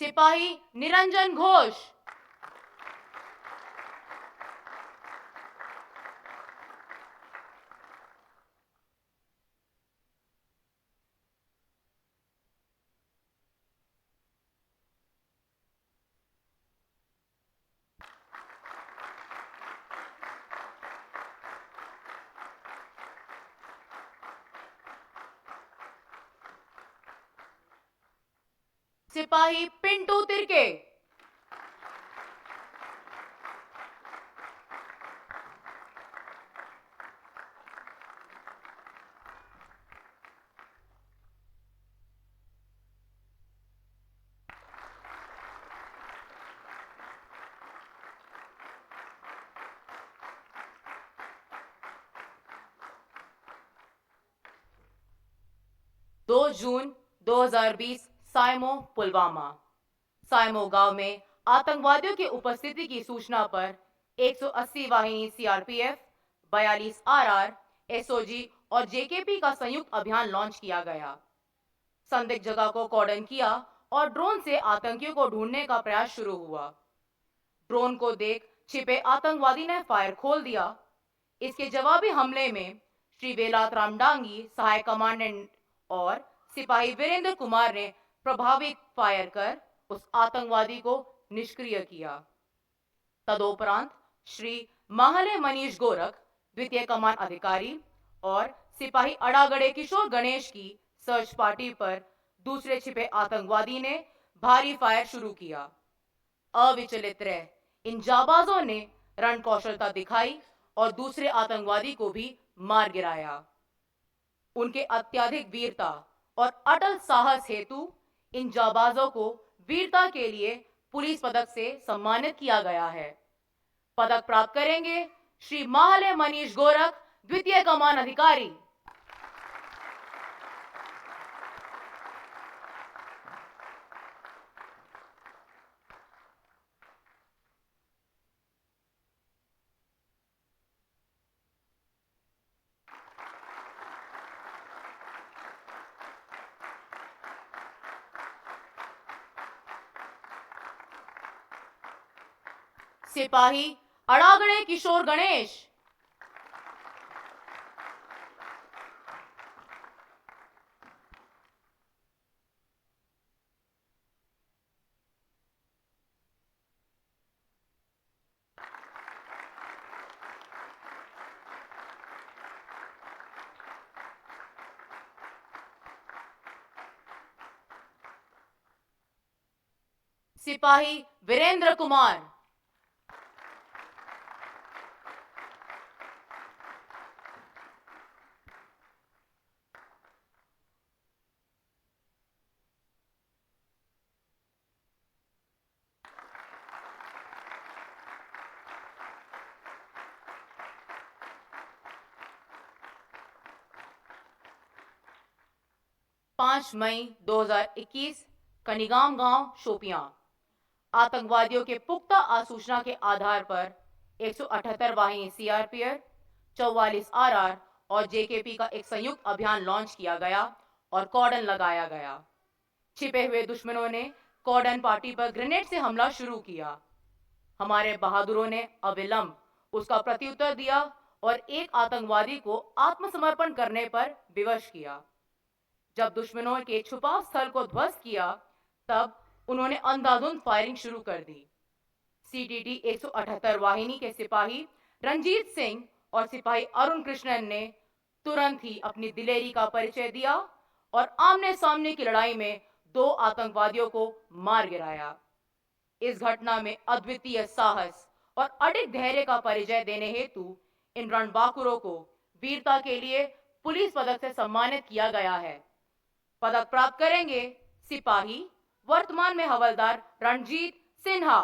सिपाही निरंजन घोष। सिपाही पिंटू तिरके। दो जून 2020 साइमो पुलवामा। साइमो गांव में आतंकवादियों की उपस्थिति की सूचना पर 180 वाहिनी सीआरपीएफ, 42 आरआर, एसओजी और जेकेपी का संयुक्त अभियान लॉन्च किया गया। संदिग्ध जगह को कॉर्डन किया और ड्रोन से आतंकियों को ढूंढने का प्रयास शुरू हुआ। ड्रोन को देख छिपे आतंकवादी ने फायर खोल दिया। इसके जवाबी हमले में श्री वेलात रामडांगी, सहायक कमांडेंट, और सिपाही वीरेंद्र कुमार ने प्रभावी फायर कर उस आतंकवादी को निष्क्रिय किया। तदोपरांत श्री माहले मनीष गोरख, द्वितीय कमान अधिकारी, और सिपाही अड़ागड़े किशोर गणेश की सर्च पार्टी पर दूसरे छिपे आतंकवादी ने भारी फायर शुरू किया। अविचलित रह इन जाबाजों ने रण कौशलता दिखाई और दूसरे आतंकवादी को भी मार गिराया। उनके अत्यधिक वीरता और अटल साहस हेतु इन जाबाजों को वीरता के लिए पुलिस पदक से सम्मानित किया गया है। पदक प्राप्त करेंगे श्री माहले मनीष गोरख, द्वितीय कमान अधिकारी। सिपाही अड़ागड़े किशोर गणेश। सिपाही वीरेंद्र कुमार। 5 मई 2021 कनिगाम गांव शोपियां आतंकवादियों के पुख्ता आसूचना के आधार पर 178 वाहिनी सीआरपीएफ, 44 आरआर और जेकेपी का एक संयुक्त अभियान लॉन्च किया गया और कॉर्डन लगाया गया। छिपे हुए दुश्मनों ने कॉर्डन पार्टी पर ग्रेनेड से हमला शुरू किया। हमारे बहादुरों ने अविलंब उसका प्रत्युत्तर दिया और एक आतंकवादी को आत्मसमर्पण करने पर विवश किया। जब दुश्मनों के छुपाव स्थल को ध्वस्त किया, तब उन्होंने अंधाधुंध फायरिंग शुरू कर दी। सीटीटी 178 वाहिनी के सिपाही रंजीत सिंह और सिपाही अरुण कृष्णन ने तुरंत ही अपनी दिलेरी का परिचय दिया और आमने सामने की लड़ाई में 2 आतंकवादियों को मार गिराया। इस घटना में अद्वितीय साहस और अडिग धैर्य का परिचय देने हेतु इन रणबांकुरों को वीरता के लिए पुलिस पदक से सम्मानित किया गया है। पदक प्राप्त करेंगे सिपाही वर्तमान में हवलदार रणजीत सिन्हा।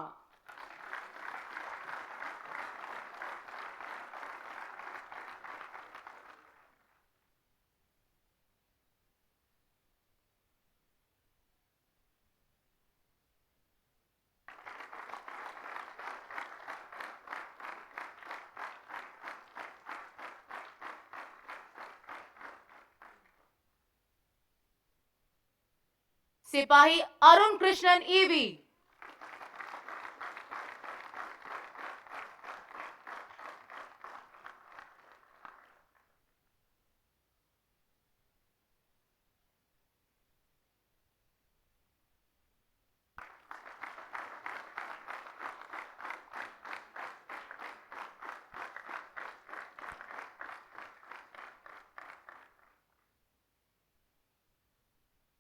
सिपाही अरुण कृष्णन ईवी।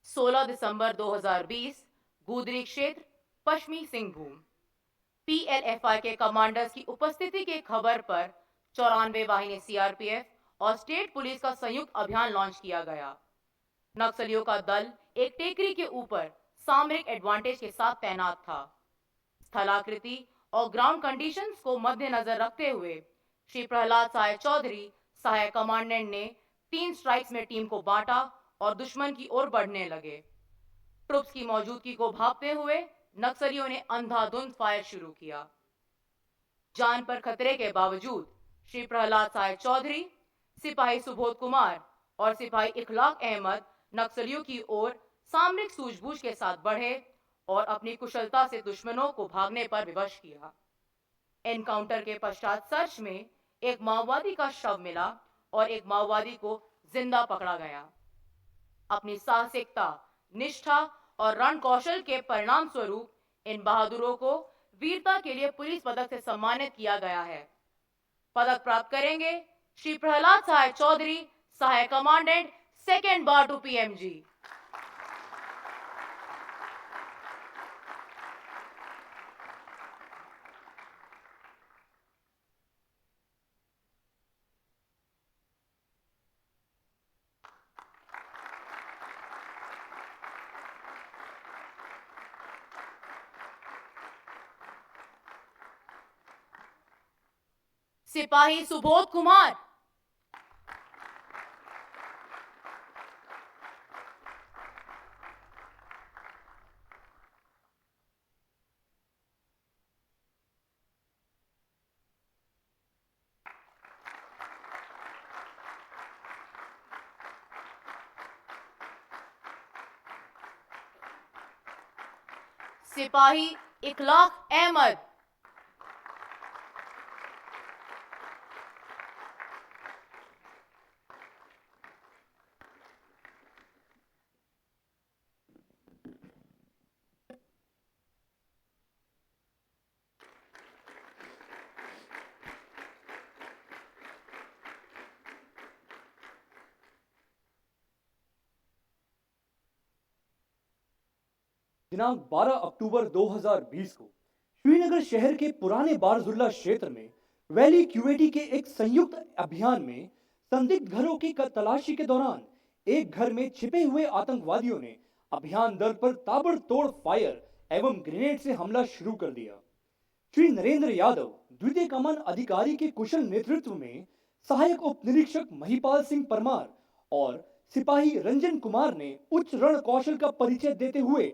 सोलह दिसंबर 2020 गुदरी क्षेत्र पश्चिमी सिंहभूम पीएलएफआई के कमांडर्स की उपस्थिति की खबर पर 94 वाहिनी सीआरपीएफ और स्टेट पुलिस का संयुक्त अभियान लॉन्च किया गया। नक्सलियों का दल एक टेकरी के ऊपर सामरिक एडवांटेज के साथ तैनात था। स्थलाकृति और ग्राउंड कंडीशंस को मद्देनजर रखते हुए श्री प्रहलाद सहाय चौधरी सहायक कमांडेंट ने 3 स्ट्राइक्स में टीम को बांटा और दुश्मन की ओर बढ़ने लगे। ट्रुप्स की मौजूदगी को भांपते हुए नक्सलियों ने अंधाधुंध फायर शुरू किया। जान पर खतरे के बावजूद श्री प्रहलाद सहाय चौधरी, सिपाही सुबोध कुमार और सिपाही इखलाक अहमद नक्सलियों की ओर सामरिक सूझबूझ के साथ बढ़े और अपनी कुशलता से दुश्मनों को भागने पर विवश किया। एनकाउंटर के पश्चात सर्च में एक माओवादी का शव मिला और एक माओवादी को जिंदा पकड़ा गया। अपनी साहसिकता, निष्ठा और रण कौशल के परिणाम स्वरूप इन बहादुरों को वीरता के लिए पुलिस पदक से सम्मानित किया गया है। पदक प्राप्त करेंगे श्री प्रहलाद सहाय चौधरी सहायक commandant 2nd bar to PMG. सिपाही सुबोध कुमार। सिपाही इखलाक अहमद। दिनांक 12 अक्टूबर 2020 को श्रीनगर शहर के पुराने बारजुल्ला क्षेत्र में वैली क्यूएटी के एक संयुक्त अभियान में संदिग्ध घरों की तलाशी के दौरान एक घर में छिपे हुए आतंकवादियों ने अभियान दल पर ताबड़तोड़ फायर एवं ग्रेनेड से हमला शुरू कर दिया। श्री नरेंद्र यादव द्वितीय कमान अधिकारी के कुशल नेतृत्व में सहायक उप निरीक्षक महिपाल सिंह परमार और सिपाही रंजन कुमार ने उच्च रण कौशल का परिचय देते हुए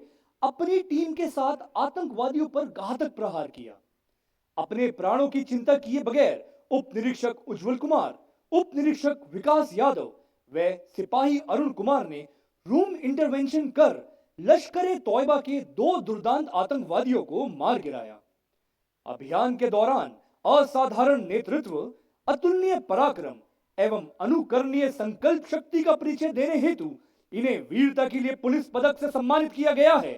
अपनी टीम के साथ आतंकवादियों पर घातक प्रहार किया। अपने प्राणों की चिंता किए बगैर उप निरीक्षक उज्जवल कुमार, उप निरीक्षक विकास यादव व सिपाही अरुण कुमार ने रूम इंटरवेंशन कर लश्कर तौयबा के 2 दुर्दांत आतंकवादियों को मार गिराया। अभियान के दौरान असाधारण नेतृत्व, अतुलनीय पराक्रम एवं अनुकरणीय संकल्प शक्ति का परिचय देने हेतु इन्हें वीरता के लिए पुलिस पदक से सम्मानित किया गया है।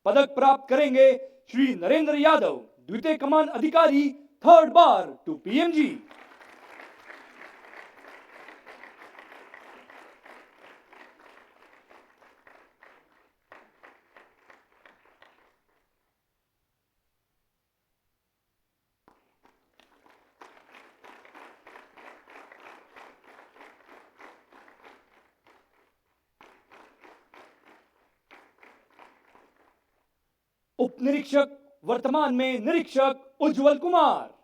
पदक प्राप्त करेंगे श्री नरेंद्र यादव, द्वितीय कमान अधिकारी, 3rd बार टू पीएमजी। उप निरीक्षक वर्तमान में निरीक्षक उज्जवल कुमार।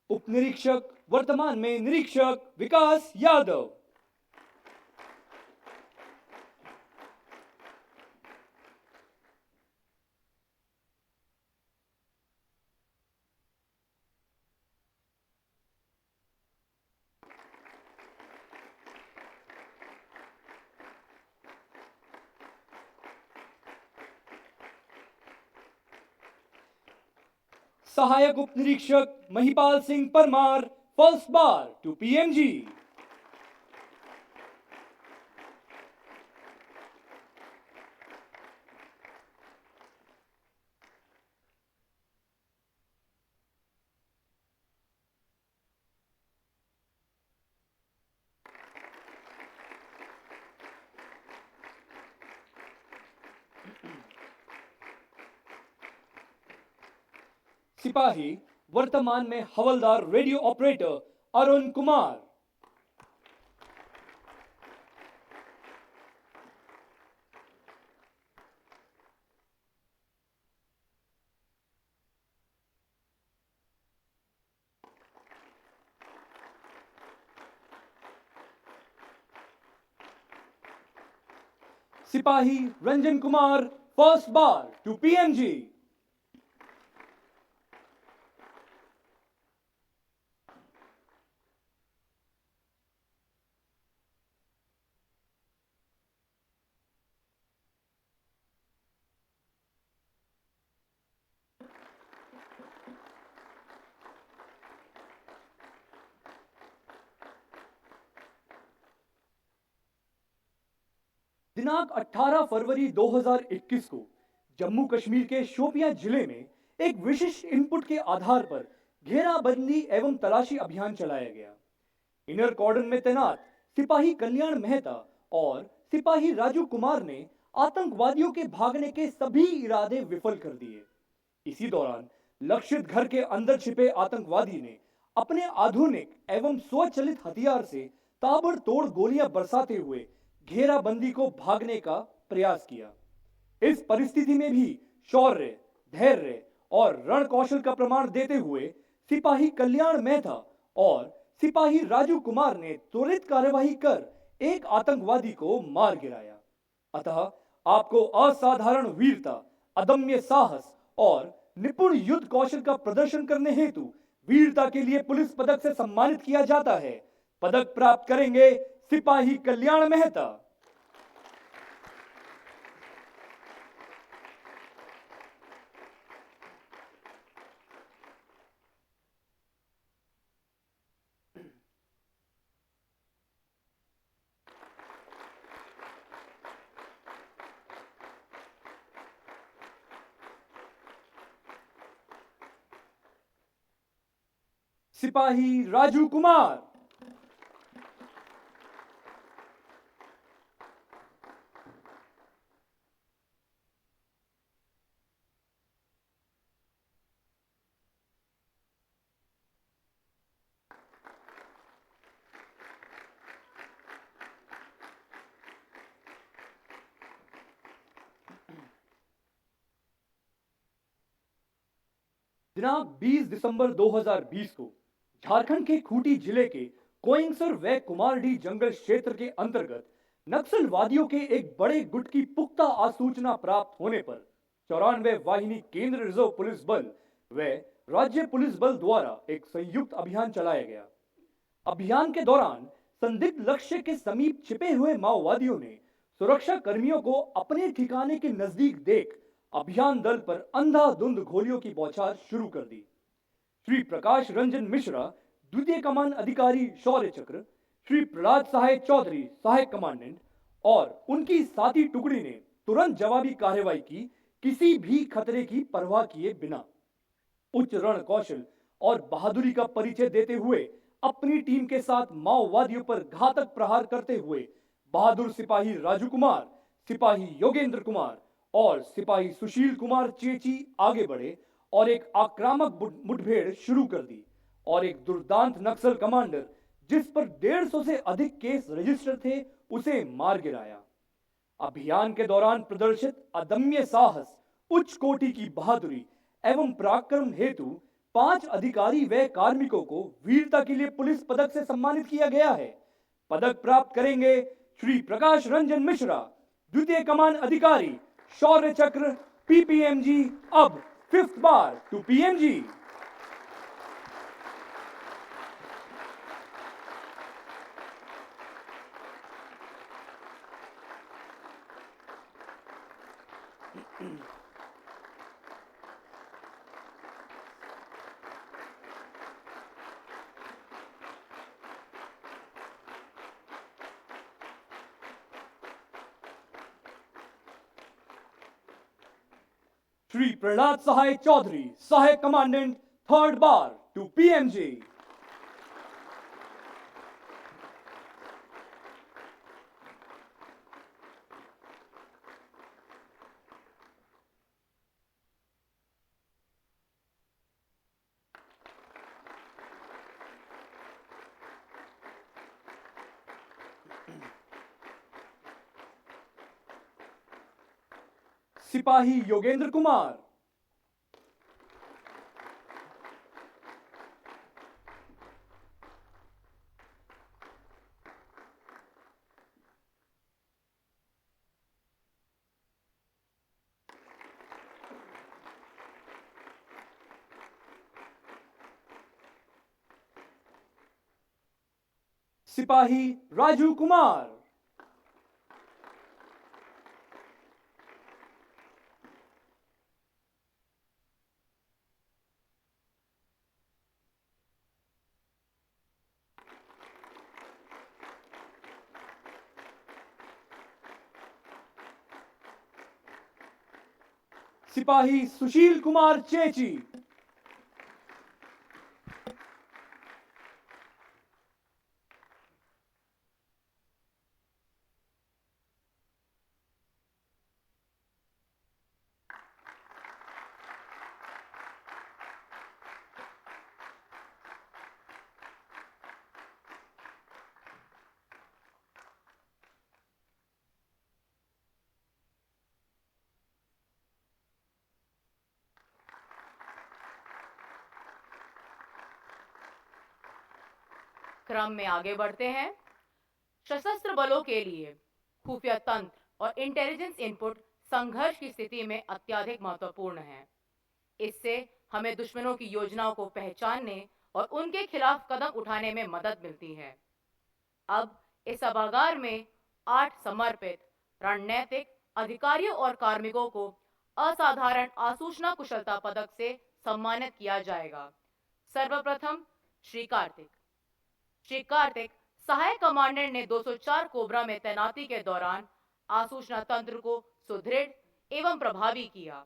उप निरीक्षक वर्तमान में निरीक्षक विकास यादव। सहायक उप निरीक्षक Mahipal Singh Parmar, 1st bar to PMG. सिपाही वर्तमान में हवलदार रेडियो ऑपरेटर अरुण कुमार। सिपाही Ranjan Kumar, 1st bar to PMG. दिनांक 18 फरवरी 2021 को जम्मू कश्मीर के शोपियां जिले में एक विशिष्ट इनपुट के आधार पर घेराबंदी एवं तलाशी अभियान चलाया गया। इनर कॉर्डन में तैनात सिपाही कल्याण मेहता और सिपाही राजू कुमार ने आतंकवादियों के भागने के सभी इरादे विफल कर दिए। इसी दौरान लक्षित घर के अंदर छिपे आतंकवादी ने अपने आधुनिक एवं स्वचालित हथियार से ताबड़तोड़ गोलियां बरसाते हुए घेराबंदी को भागने का प्रयास किया। इस परिस्थिति में भी शौर्य, धैर्य और रण कौशल का प्रमाण देते हुए सिपाही कल्याण मेहता और सिपाही राजू कुमार ने त्वरित कार्यवाही कर एक आतंकवादी को मार गिराया। अतः आपको असाधारण वीरता, अदम्य साहस और निपुण युद्ध कौशल का प्रदर्शन करने हेतु वीरता के लिए पुलिस पदक से सम्मानित किया जाता है। पदक प्राप्त करेंगे सिपाही कल्याण मेहता। सिपाही राजू कुमार। दिनांक 20 दिसंबर 2020 को झारखंड के खूंटी जिले के कोइंसर व कुमारडी जंगल क्षेत्र के अंतर्गत नक्सलवादियों के एक बड़े गुट की पुख्ता आसूचना प्राप्त होने पर 94 वाहिनी केंद्र रिजर्व पुलिस बल व राज्य पुलिस बल द्वारा एक संयुक्त अभियान चलाया गया। अभियान के दौरान संदिग्ध लक्ष्य के समीप छिपे हुए माओवादियों ने सुरक्षा कर्मियों को अपने ठिकाने के नजदीक देख अभियान दल पर अंधाधुंध गोलियों की बौछार शुरू कर दी। श्री प्रकाश रंजन मिश्रा द्वितीय कमान अधिकारी शौर्य चक्र, श्री प्रहलाद सहाय चौधरी सहायक कमांडेंट और उनकी साथी टुकड़ी ने तुरंत जवाबी कार्रवाई की, किसी भी खतरे की परवाह किए बिना। उच्च रण कौशल और बहादुरी का परिचय देते हुए अपनी टीम के साथ माओवादियों पर घातक प्रहार करते हुए बहादुर सिपाही राजू कुमार, सिपाही योगेंद्र कुमार और सिपाही सुशील कुमार चेची आगे बढ़े और एक आक्रामक मुठभेड़ शुरू कर दी और एक दुर्दांत नक्सल कमांडर जिस पर 150 से अधिक केस रजिस्टर थे उसे मार गिराया। अभियान के दौरान प्रदर्शित अदम्य साहस, उच्च कोटि की बहादुरी एवं पराक्रम हेतु 5 अधिकारी व कार्मिकों को वीरता के लिए पुलिस पदक से सम्मानित किया गया है। पदक प्राप्त करेंगे श्री प्रकाश रंजन मिश्रा, द्वितीय कमान अधिकारी शौर्य चक्र पीपीएमजी, अब 5th बार टू पीएमजी। श्री प्रहलाद सहाय चौधरी सहायक commandant, 3rd bar to PMG. सिपाही योगेंद्र कुमार, सिपाही राजू कुमार, सिपाही सुशील कुमार चेची, क्रम में आगे बढ़ते हैं। सशस्त्र बलों के लिए खुफिया तंत्र और इंटेलिजेंस इनपुट संघर्ष की स्थिति में अत्यधिक महत्वपूर्ण है। इससे हमें दुश्मनों की योजनाओं को पहचानने और उनके खिलाफ कदम उठाने में मदद मिलती है। अब इस सभागार में 8 समर्पित रणनैतिक अधिकारियों और कार्मिकों को असाधारण आसूचना कुशलता पदक से सम्मानित किया जाएगा। सर्वप्रथम श्री कार्तिक सहायक कमांडेंट ने 204 कोबरा में तैनाती के दौरान आसूचना तंत्र को सुदृढ़ एवं प्रभावी किया।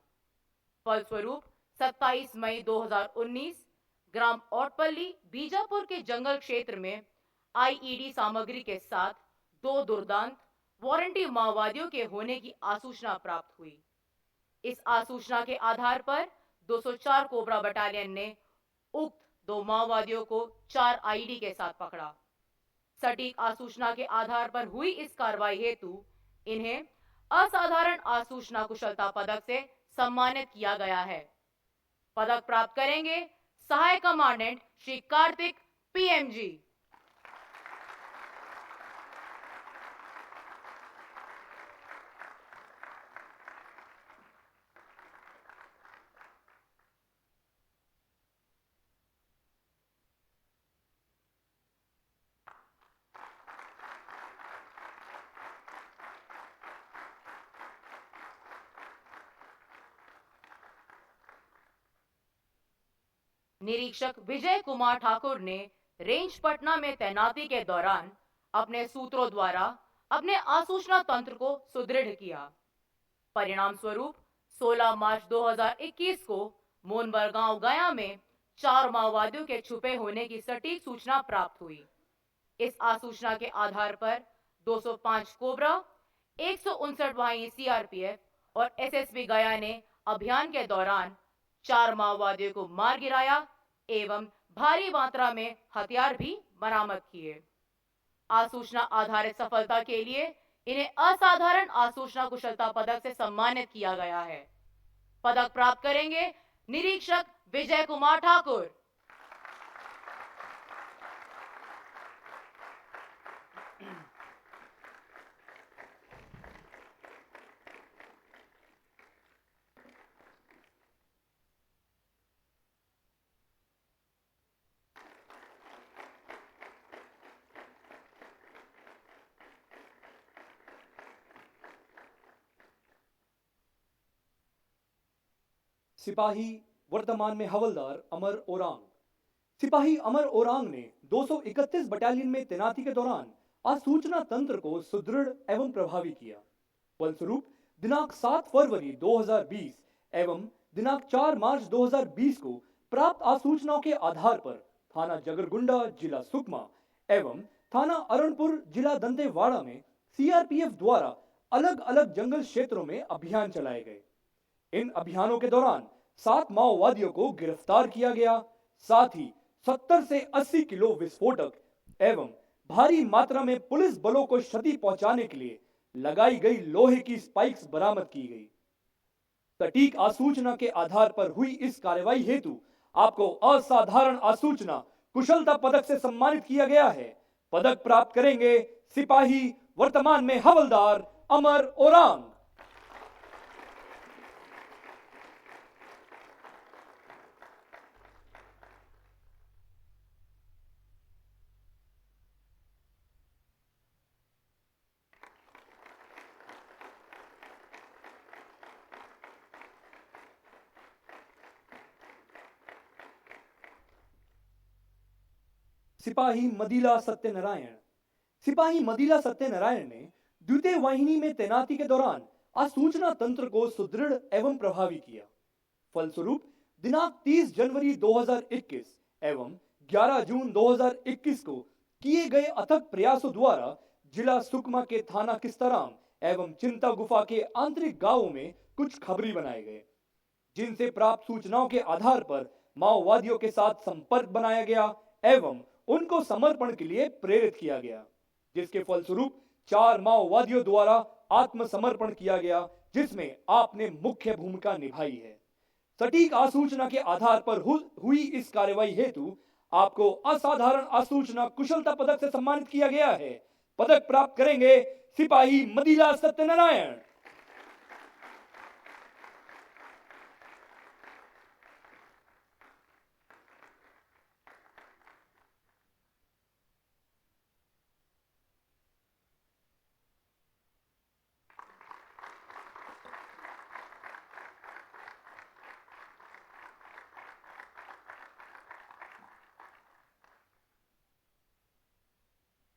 फलस्वरूप 27 मई 2019 ग्राम औटपल्ली बीजापुर के जंगल क्षेत्र में आईईडी सामग्री के साथ 2 दुर्दांत वारंटी माओवादियों के होने की आसूचना प्राप्त हुई। इस आसूचना के आधार पर 204 कोबरा बटालियन ने उक्त 2 माओवादियों को 4 आईडी के साथ पकड़ा। सटीक आसूचना के आधार पर हुई इस कार्रवाई हेतु इन्हें असाधारण आसूचना कुशलता पदक से सम्मानित किया गया है। पदक प्राप्त करेंगे सहायक कमांडेंट श्री कार्तिक पीएमजी। निरीक्षक विजय कुमार ठाकुर ने रेंज पटना में तैनाती के दौरान अपने सूत्रों द्वारा अपने आसूचना तंत्र को सुदृढ़ किया। परिणाम स्वरूप 16 मार्च 2021 को मोनबरगांव गया में 4 माओवादियों के छुपे होने की सटीक सूचना प्राप्त हुई। इस आसूचना के आधार पर 205 कोबरा, 159 वाहिनी सीआरपीएफ और एसएसबी गया ने अभियान के दौरान 4 माओवादियों को मार गिराया एवं भारी मात्रा में हथियार भी बरामद किए। आसूचना आधारित सफलता के लिए इन्हें असाधारण आसूचना कुशलता पदक से सम्मानित किया गया है। पदक प्राप्त करेंगे निरीक्षक विजय कुमार ठाकुर। सिपाही वर्तमान में हवलदार अमर ओरांग। सिपाही अमर ओरांग ने 231 बटालियन में तैनाती के दौरान आसूचना तंत्र को सुदृढ़ एवं प्रभावी किया। फलस्वरूप दिनांक 7 फरवरी 2020 एवं दिनांक 4 मार्च 2020 को प्राप्त आसूचनाओं के आधार पर थाना जगरगुंडा जिला सुकमा एवं थाना अरणपुर जिला दंतेवाड़ा में सीआरपीएफ द्वारा अलग अलग जंगल क्षेत्रों में अभियान चलाए गए। इन अभियानों के दौरान 7 माओवादियों को गिरफ्तार किया गया। साथ ही 70 से 80 किलो विस्फोटक एवं भारी मात्रा में पुलिस बलों को क्षति पहुंचाने के लिए लगाई गई लोहे की स्पाइक्स बरामद की गई। सटीक आसूचना के आधार पर हुई इस कार्रवाई हेतु आपको असाधारण आसूचना कुशलता पदक से सम्मानित किया गया है। पदक प्राप्त करेंगे सिपाही वर्तमान में हवलदार अमर ओरांग। सिपाही मदीला सत्यनारायण। सिपाही मदीला सत्यनारायण ने द्वितीय वाहिनी में तैनाती के दौरान आसूचना तंत्र को सुदृढ़ एवं प्रभावी किया। फलस्वरूप दिनांक 30 जनवरी 2021 एवं 11 जून 2021 को किए गए अथक प्रयासों द्वारा जिला सुकमा के थाना किस्तराम एवं चिंता गुफा के आंतरिक गांवों में कुछ खबरी बनाए गए, जिनसे प्राप्त सूचनाओं के आधार पर माओवादियों के साथ संपर्क बनाया गया एवं उनको समर्पण के लिए प्रेरित किया गया, जिसके फलस्वरूप 4 माओवादियों द्वारा आत्मसमर्पण किया गया, जिसमें आपने मुख्य भूमिका निभाई है। सटीक आसूचना के आधार पर हुई इस कार्रवाई हेतु आपको असाधारण आसूचना कुशलता पदक से सम्मानित किया गया है। पदक प्राप्त करेंगे सिपाही मदीला सत्यनारायण।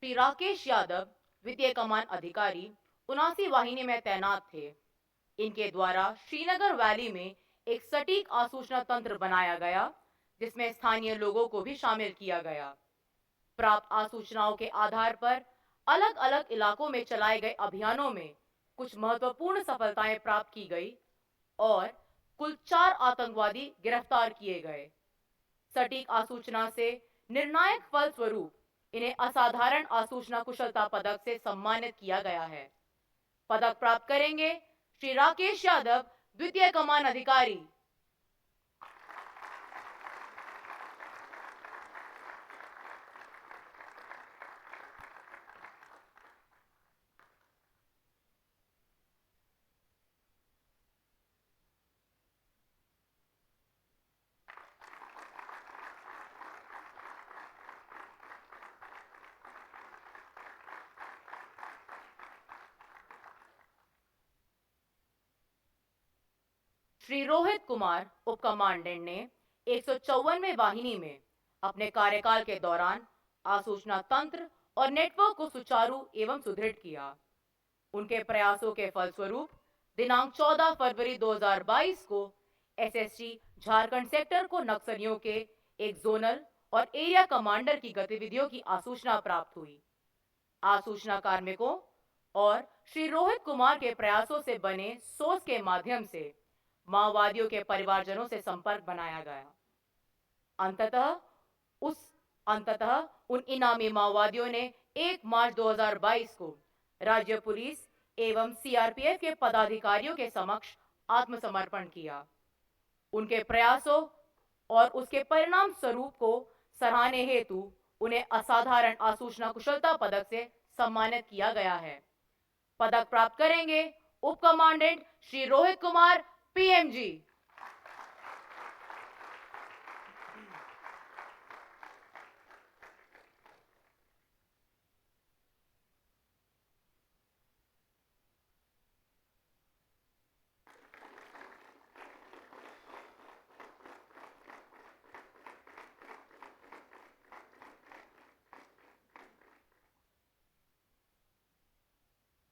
श्री राकेश यादव द्वितीय कमान अधिकारी 79 वाहिनी में तैनात थे। इनके द्वारा श्रीनगर वैली में एक सटीक आसूचना तंत्र बनाया गया, जिसमें स्थानीय लोगों को भी शामिल किया गया। प्राप्त आसूचनाओं के आधार पर अलग अलग इलाकों में चलाए गए अभियानों में कुछ महत्वपूर्ण सफलताएं प्राप्त की गई और कुल 4 आतंकवादी गिरफ्तार किए गए। सटीक आसूचना से निर्णायक फल स्वरूप इन्हें असाधारण आसूचना कुशलता पदक से सम्मानित किया गया है। पदक प्राप्त करेंगे श्री राकेश यादव द्वितीय कमान अधिकारी। श्री रोहित कुमार उप कमांडेंट ने 154वें वाहिनी में अपने कार्यकाल के दौरान आसूचना तंत्र और नेटवर्क को सुचारू एवं सुदृढ़ किया। उनके प्रयासों के फलस्वरूप दिनांक 14 फरवरी 2022 को एसएसटी झारखंड सेक्टर को नक्सलियों के एक जोनल और एरिया कमांडर की गतिविधियों की आसूचना प्राप्त हुई। आसूचना कार्मिकों और श्री रोहित कुमार के प्रयासों से बने सोर्स के माध्यम से माओवादियों के परिवारजनों से संपर्क बनाया गया। अंततः उन इनामी माओवादियों ने 1 मार्च 2022 को राज्य पुलिस एवं सीआरपीएफ के पदाधिकारियों के समक्ष आत्मसमर्पण किया। उनके प्रयासों और उसके परिणाम स्वरूप को सराहने हेतु उन्हें असाधारण आसूचना कुशलता पदक से सम्मानित किया गया है। पदक प्राप्त करेंगे उप कमांडेंट श्री रोहित कुमार पीएमजी।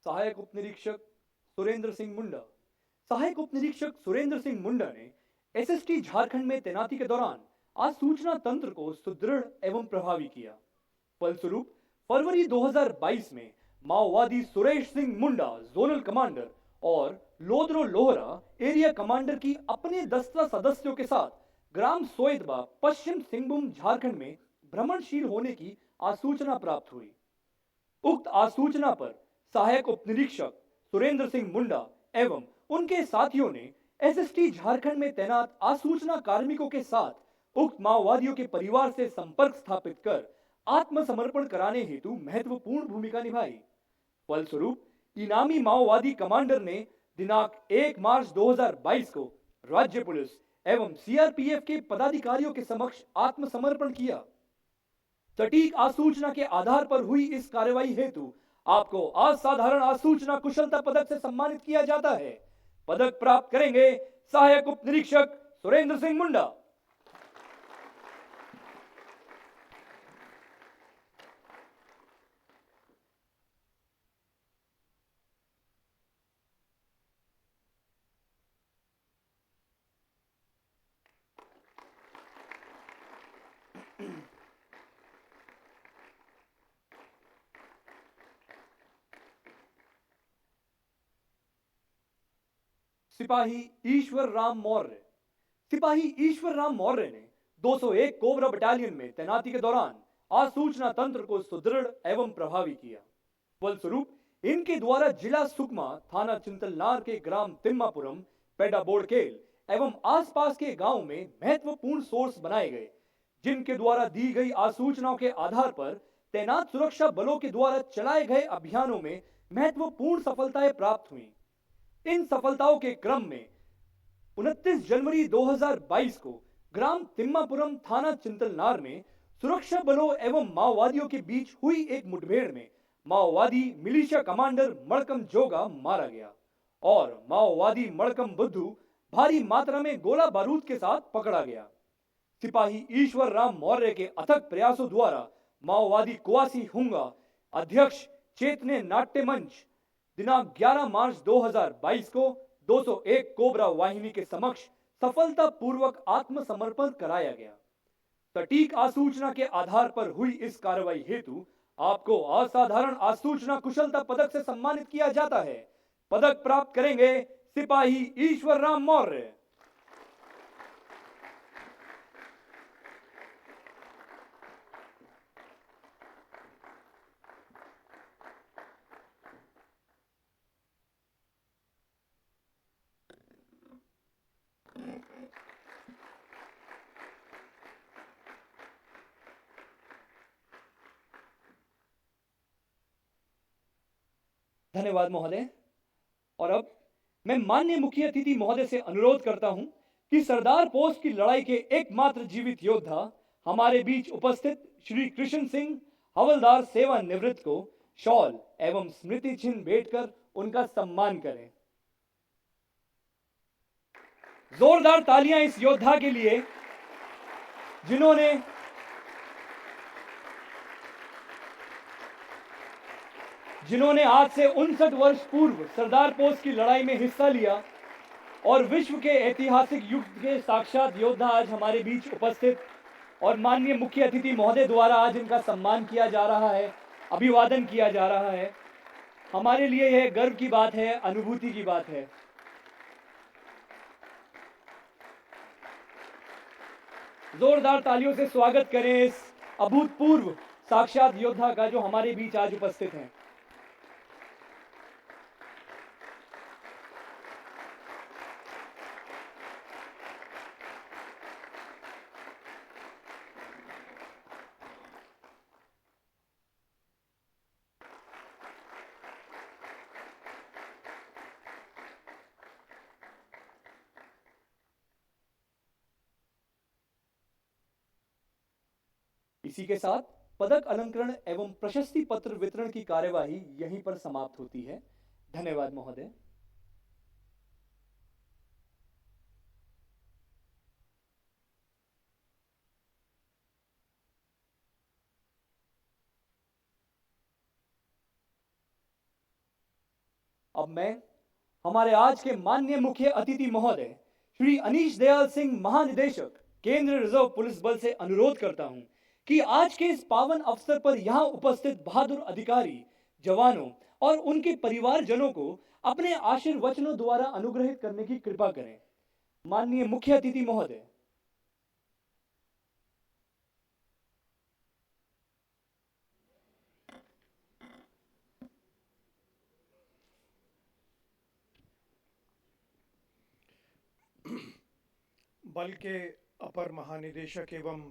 सहायक उप निरीक्षक सुरेंद्र सिंह मुंडा। सहायक उप निरीक्षक सुरेंद्र सिंह मुंडा ने एसएसटी झारखंड में तैनाती के दौरान आसूचना तंत्र को सुदृढ़ एवं प्रभावी किया। फलस्वरूप फरवरी 2022 में माओवादी सुरेश सिंह मुंडा जोनल कमांडर और लोदरो लोहरा एरिया कमांडर की अपने 10 सदस्यों के साथ ग्राम सोयदबा पश्चिम सिंहभूम झारखंड में भ्रमणशील होने की आसूचना प्राप्त हुई। उक्त आसूचना पर सहायक उप निरीक्षक सुरेंद्र सिंह मुंडा एवं उनके साथियों ने एसएसटी झारखंड में तैनात आसूचना कार्मिकों के साथ उक्त माओवादियों के परिवार से संपर्क स्थापित कर आत्मसमर्पण कराने हेतु महत्वपूर्ण भूमिका निभाई। फलस्वरूप इनामी माओवादी कमांडर ने दिनांक 1 मार्च 2022 को राज्य पुलिस एवं सीआरपीएफ के पदाधिकारियों के समक्ष आत्मसमर्पण किया। सटीक आसूचना के आधार पर हुई इस कार्रवाई हेतु आपको असाधारण आसूचना कुशलता पदक से सम्मानित किया जाता है। पदक प्राप्त करेंगे सहायक उप निरीक्षक सुरेंद्र सिंह मुंडा। सिपाही ईश्वर राम मौर्य। सिपाही ईश्वर राम मौर्य ने 201 कोबरा बटालियन में तैनाती के दौरान आसूचना तंत्र को सुदृढ़ एवं प्रभावी किया। फलस्वरूप इनके द्वारा जिला सुकमा थाना चिंतलनार के ग्राम तिम्मापुरम, पेडा बोड़केल एवं आसपास के गांव में महत्वपूर्ण सोर्स बनाए गए, जिनके द्वारा दी गई आसूचनाओं के आधार पर तैनात सुरक्षा बलों के द्वारा चलाए गए अभियानों में महत्वपूर्ण सफलताएं प्राप्त हुई। इन सफलताओं के क्रम में 29 जनवरी 2022 को ग्राम तिम्मापुरम थाना चिंतलनार में सुरक्षा बलों एवं माओवादियों के बीच हुई एक मुठभेड़ में माओवादी मिलिशिया कमांडर मड़कम जोगा मारा गया और माओवादी मड़कम बुद्धू भारी मात्रा में गोला बारूद के साथ पकड़ा गया। सिपाही ईश्वर राम मौर्य के अथक प्रयासों द्वारा माओवादी कुआसी हुंगा अध्यक्ष चेतने नाट्य मंच दिनांक 11 मार्च 2022 को 201 कोबरा वाहिनी के समक्ष सफलतापूर्वक आत्मसमर्पण कराया गया। सटीक आसूचना के आधार पर हुई इस कार्रवाई हेतु आपको असाधारण आसूचना कुशलता पदक से सम्मानित किया जाता है। पदक प्राप्त करेंगे सिपाही ईश्वर राम मौर्य। धन्यवाद महोदय। और अब मैं माननीय मुख्य अतिथि महोदय से अनुरोध करता हूं कि सरदार पोस्ट की लड़ाई के एकमात्र जीवित योद्धा हमारे बीच उपस्थित श्री कृष्ण सिंह हवलदार सेवानिवृत्त को शॉल एवं स्मृति चिन्ह भेंट कर उनका सम्मान करें। जोरदार तालियां इस योद्धा के लिए जिन्होंने आज से 59 वर्ष पूर्व सरदार पोस्ट की लड़ाई में हिस्सा लिया और विश्व के ऐतिहासिक युग के साक्षात योद्धा आज हमारे बीच उपस्थित और माननीय मुख्य अतिथि महोदय द्वारा आज इनका सम्मान किया जा रहा है, अभिवादन किया जा रहा है। हमारे लिए यह गर्व की बात है, अनुभूति की बात है। जोरदार तालियों से स्वागत करें इस अभूतपूर्व साक्षात योद्धा का जो हमारे बीच आज उपस्थित हैं। इसी के साथ पदक अलंकरण एवं प्रशस्ति पत्र वितरण की कार्यवाही यहीं पर समाप्त होती है। धन्यवाद महोदय। अब मैं हमारे आज के माननीय मुख्य अतिथि महोदय श्री अनीश दयाल सिंह महानिदेशक केंद्रीय रिजर्व पुलिस बल से अनुरोध करता हूं कि आज के इस पावन अवसर पर यहां उपस्थित बहादुर अधिकारी, जवानों और उनके परिवारजनों को अपने आशीर्वचनों द्वारा अनुग्रहित करने की कृपा करें। माननीय मुख्य अतिथि महोदय। बल के अपर महानिदेशक एवं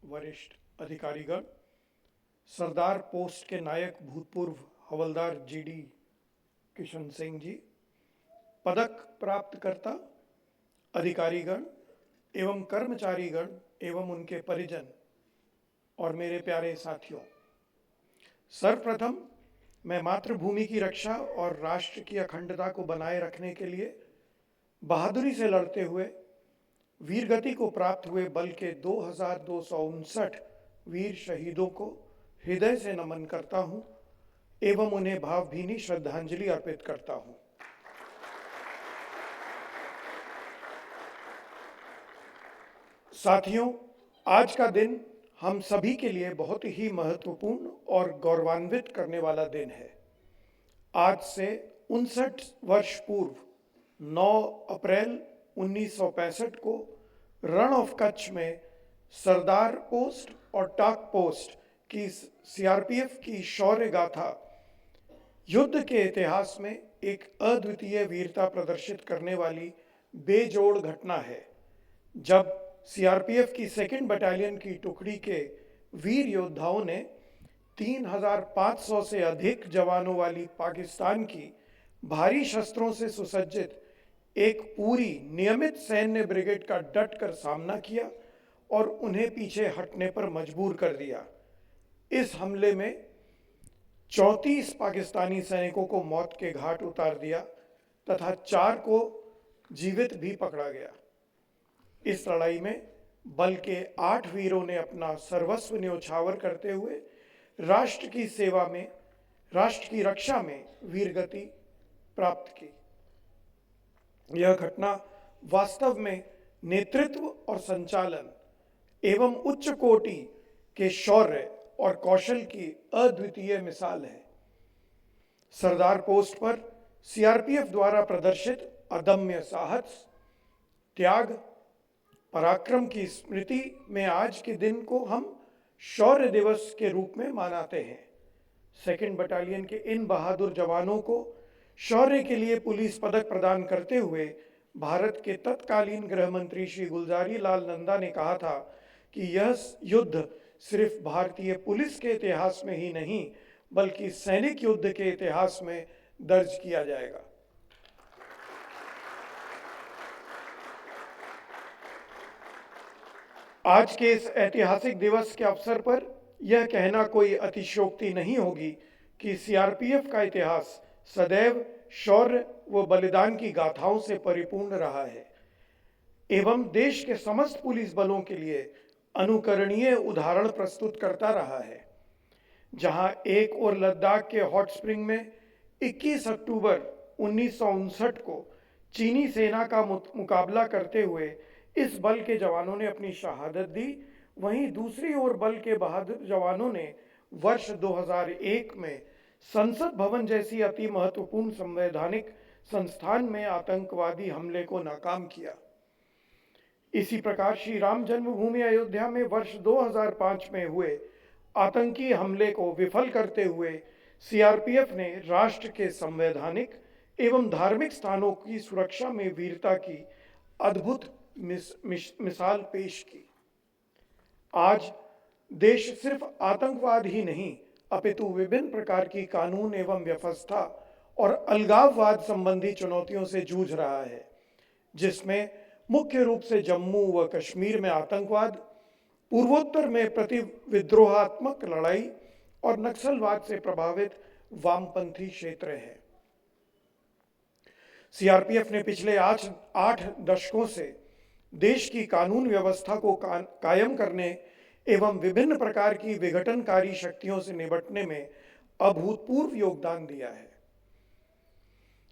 वरिष्ठ अधिकारीगण, सरदार पोस्ट के नायक भूतपूर्व हवलदार जीडी किशन सिंह जी, पदक प्राप्तकर्ता अधिकारीगण एवं कर्मचारीगण एवं उनके परिजन और मेरे प्यारे साथियों, सर्वप्रथम मैं मातृभूमि की रक्षा और राष्ट्र की अखंडता को बनाए रखने के लिए बहादुरी से लड़ते हुए वीरगति को प्राप्त हुए बल के 2259 वीर शहीदों को हृदय से नमन करता हूं एवं उन्हें भावभीनी श्रद्धांजलि अर्पित करता हूं। साथियों, आज का दिन हम सभी के लिए बहुत ही महत्वपूर्ण और गौरवान्वित करने वाला दिन है। आज से 59 वर्ष पूर्व 9 अप्रैल 1965 को रण ऑफ कच्छ में सरदार पोस्ट और टाक पोस्ट की सीआरपीएफ की शौर्य गाथा युद्ध के इतिहास में एक अद्वितीय वीरता प्रदर्शित करने वाली बेजोड़ घटना है, जब सीआरपीएफ की 2nd बटालियन की टुकड़ी के वीर योद्धाओं ने 3500 से अधिक जवानों वाली पाकिस्तान की भारी शस्त्रों से सुसज्जित एक पूरी नियमित सैन्य ब्रिगेड का डट कर सामना किया और उन्हें पीछे हटने पर मजबूर कर दिया। इस हमले में 34 पाकिस्तानी सैनिकों को मौत के घाट उतार दिया तथा 4 को जीवित भी पकड़ा गया। इस लड़ाई में बल के 8 वीरों ने अपना सर्वस्व न्योछावर करते हुए राष्ट्र की सेवा में, राष्ट्र की रक्षा में वीरगति प्राप्त की। यह घटना वास्तव में नेतृत्व और संचालन एवं उच्च कोटि के शौर्य और कौशल की अद्वितीय मिसाल है। सरदार पोस्ट पर सीआरपीएफ द्वारा प्रदर्शित अदम्य साहस, त्याग, पराक्रम की स्मृति में आज के दिन को हम शौर्य दिवस के रूप में मनाते हैं। 2nd बटालियन के इन बहादुर जवानों को शौर्य के लिए पुलिस पदक प्रदान करते हुए भारत के तत्कालीन गृह मंत्री श्री गुलजारी लाल नंदा ने कहा था कि यह युद्ध सिर्फ भारतीय पुलिस के इतिहास में ही नहीं बल्कि सैनिक युद्ध के इतिहास में दर्ज किया जाएगा। आज के इस ऐतिहासिक दिवस के अवसर पर यह कहना कोई अतिशयोक्ति नहीं होगी कि सीआरपीएफ का इतिहास सदैव शौर्य व बलिदान की गाथाओं से परिपूर्ण रहा है। एवं देश के समस्त पुलिस बलों के लिए अनुकरणीय उदाहरण प्रस्तुत करता रहा है। जहां एक और लद्दाख के हॉट स्प्रिंग में 21 अक्टूबर 1959 को चीनी सेना का मुकाबला करते हुए इस बल के जवानों ने अपनी शहादत दी, वहीं दूसरी ओर बल के बहादुर जवानों ने वर्ष 2001 में संसद भवन जैसी अति महत्वपूर्ण संवैधानिक संस्थान में आतंकवादी हमले को नाकाम किया। इसी प्रकार श्री राम जन्मभूमि अयोध्या में वर्ष 2005 में हुए आतंकी हमले को विफल करते हुए सीआरपीएफ ने राष्ट्र के संवैधानिक एवं धार्मिक स्थानों की सुरक्षा में वीरता की अद्भुत मिसाल पेश की। आज देश सिर्फ आतंकवाद ही नहीं अपितु विभिन्न प्रकार की कानून एवं व्यवस्था और अलगाववाद संबंधी चुनौतियों से जूझ रहा है, जिसमें मुख्य रूप से जम्मू व कश्मीर में आतंकवाद, पूर्वोत्तर में प्रतिविद्रोहात्मक लड़ाई और नक्सलवाद से प्रभावित वामपंथी क्षेत्र है। सीआरपीएफ ने पिछले 8 दशकों से देश की कानून व्यवस्था को कायम करने एवं विभिन्न प्रकार की विघटनकारी शक्तियों से निपटने में अभूतपूर्व योगदान दिया है।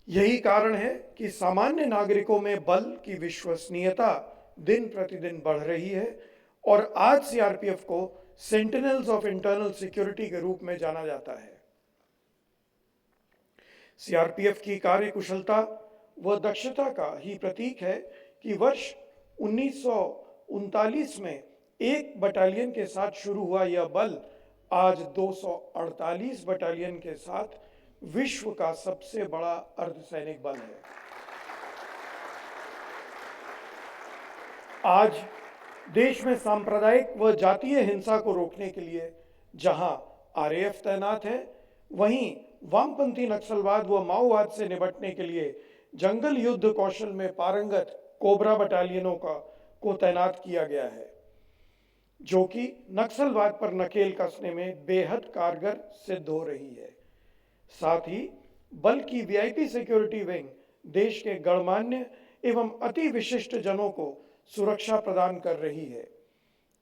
यही कारण है कि सामान्य नागरिकों में बल की विश्वसनीयता दिन प्रतिदिन बढ़ रही है और आज सीआरपीएफ को सेंटिनल्स ऑफ इंटरनल सिक्योरिटी के रूप में जाना जाता है। सीआरपीएफ की कार्यकुशलता व दक्षता का ही प्रतीक है कि वर्ष 1939 में एक बटालियन के साथ शुरू हुआ यह बल आज 248 बटालियन के साथ विश्व का सबसे बड़ा अर्धसैनिक बल है। आज देश में सांप्रदायिक व जातीय हिंसा को रोकने के लिए जहां आरएएफ तैनात है, वहीं वामपंथी नक्सलवाद व माओवाद से निपटने के लिए जंगल युद्ध कौशल में पारंगत कोबरा बटालियनों को तैनात किया गया है, जो कि नक्सलवाद पर नकेल कसने में बेहद कारगर सिद्ध हो रही है। साथ ही बल की वीआईपी सिक्योरिटी विंग देश के गणमान्य एवं अति विशिष्ट जनों को सुरक्षा प्रदान कर रही है।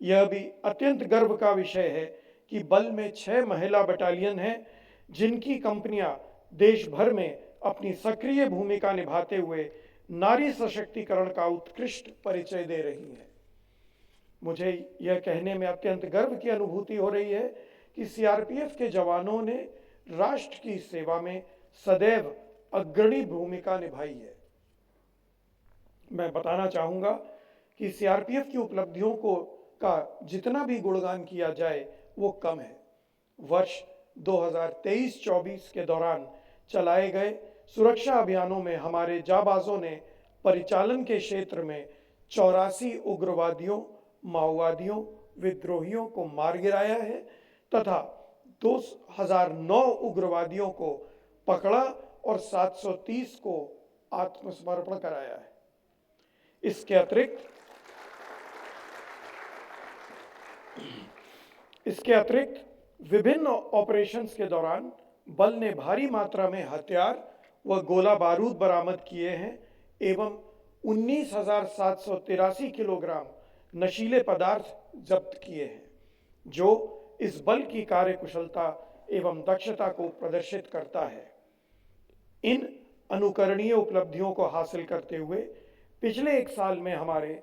यह भी अत्यंत गर्व का विषय है कि बल में 6 महिला बटालियन हैं, जिनकी कंपनियां देश भर में अपनी सक्रिय भूमिका निभाते हुए नारी सशक्तिकरण का उत्कृष्ट परिचय दे रही हैं। मुझे यह कहने में अत्यंत गर्व की अनुभूति हो रही है कि सीआरपीएफ के जवानों ने राष्ट्र की सेवा में सदैव अग्रणी भूमिका निभाई है। मैं बताना चाहूंगा कि सीआरपीएफ की उपलब्धियों का जितना भी गुणगान किया जाए वो कम है। वर्ष 2023-24 के दौरान चलाए गए सुरक्षा अभियानों में हमारे जाबाजों ने परिचालन के क्षेत्र में 84 उग्रवादियों, माओवादियों, विद्रोहियों को मार गिराया है तथा 2009 उग्रवादियों को पकड़ा और 730 को आत्मसमर्पण कराया है। इसके अतिरिक्त विभिन्न ऑपरेशंस के दौरान बल ने भारी मात्रा में हथियार व गोला बारूद बरामद किए हैं एवं 19,783 किलोग्राम नशीले पदार्थ जब्त किए हैं, जो इस बल की कार्यकुशलता एवं दक्षता को प्रदर्शित करता है। इन अनुकरणीय उपलब्धियों को हासिल करते हुए पिछले 1 साल में हमारे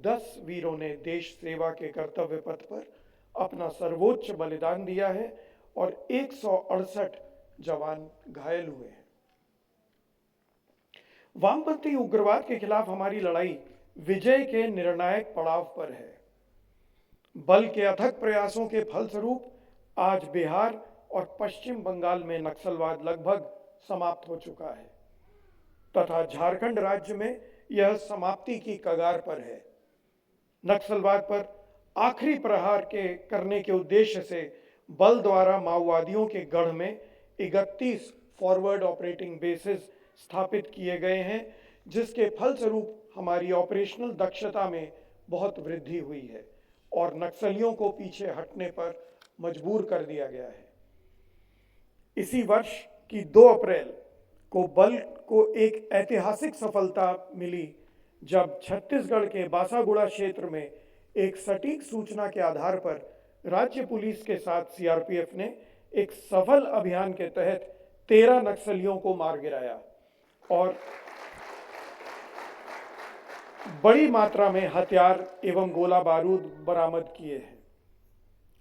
10 वीरों ने देश सेवा के कर्तव्य पथ पर अपना सर्वोच्च बलिदान दिया है और 168 जवान घायल हुए हैं। वामपंथी उग्रवाद के खिलाफ हमारी लड़ाई विजय के निर्णायक पड़ाव पर है। बल के अथक प्रयासों के फलस्वरूप आज बिहार और पश्चिम बंगाल में नक्सलवाद लगभग समाप्त हो चुका है तथा झारखंड राज्य में यह समाप्ति की कगार पर है। नक्सलवाद पर आखिरी प्रहार करने के उद्देश्य से बल द्वारा माओवादियों के गढ़ में 31 फॉरवर्ड ऑपरेटिंग बेसिस स्थापित किए गए हैं, जिसके फलस्वरूप हमारी ऑपरेशनल दक्षता में बहुत वृद्धि हुई है और नक्सलियों को पीछे हटने पर मजबूर कर दिया गया है। इसी वर्ष की 2 अप्रैल को बल को एक ऐतिहासिक सफलता मिली, जब छत्तीसगढ़ के बासागुड़ा क्षेत्र में एक सटीक सूचना के आधार पर राज्य पुलिस के साथ सीआरपीएफ ने एक सफल अभियान के तहत 13 नक्सलियों को मार गिराया और बड़ी मात्रा में हथियार एवं गोला बारूद बरामद किए हैं।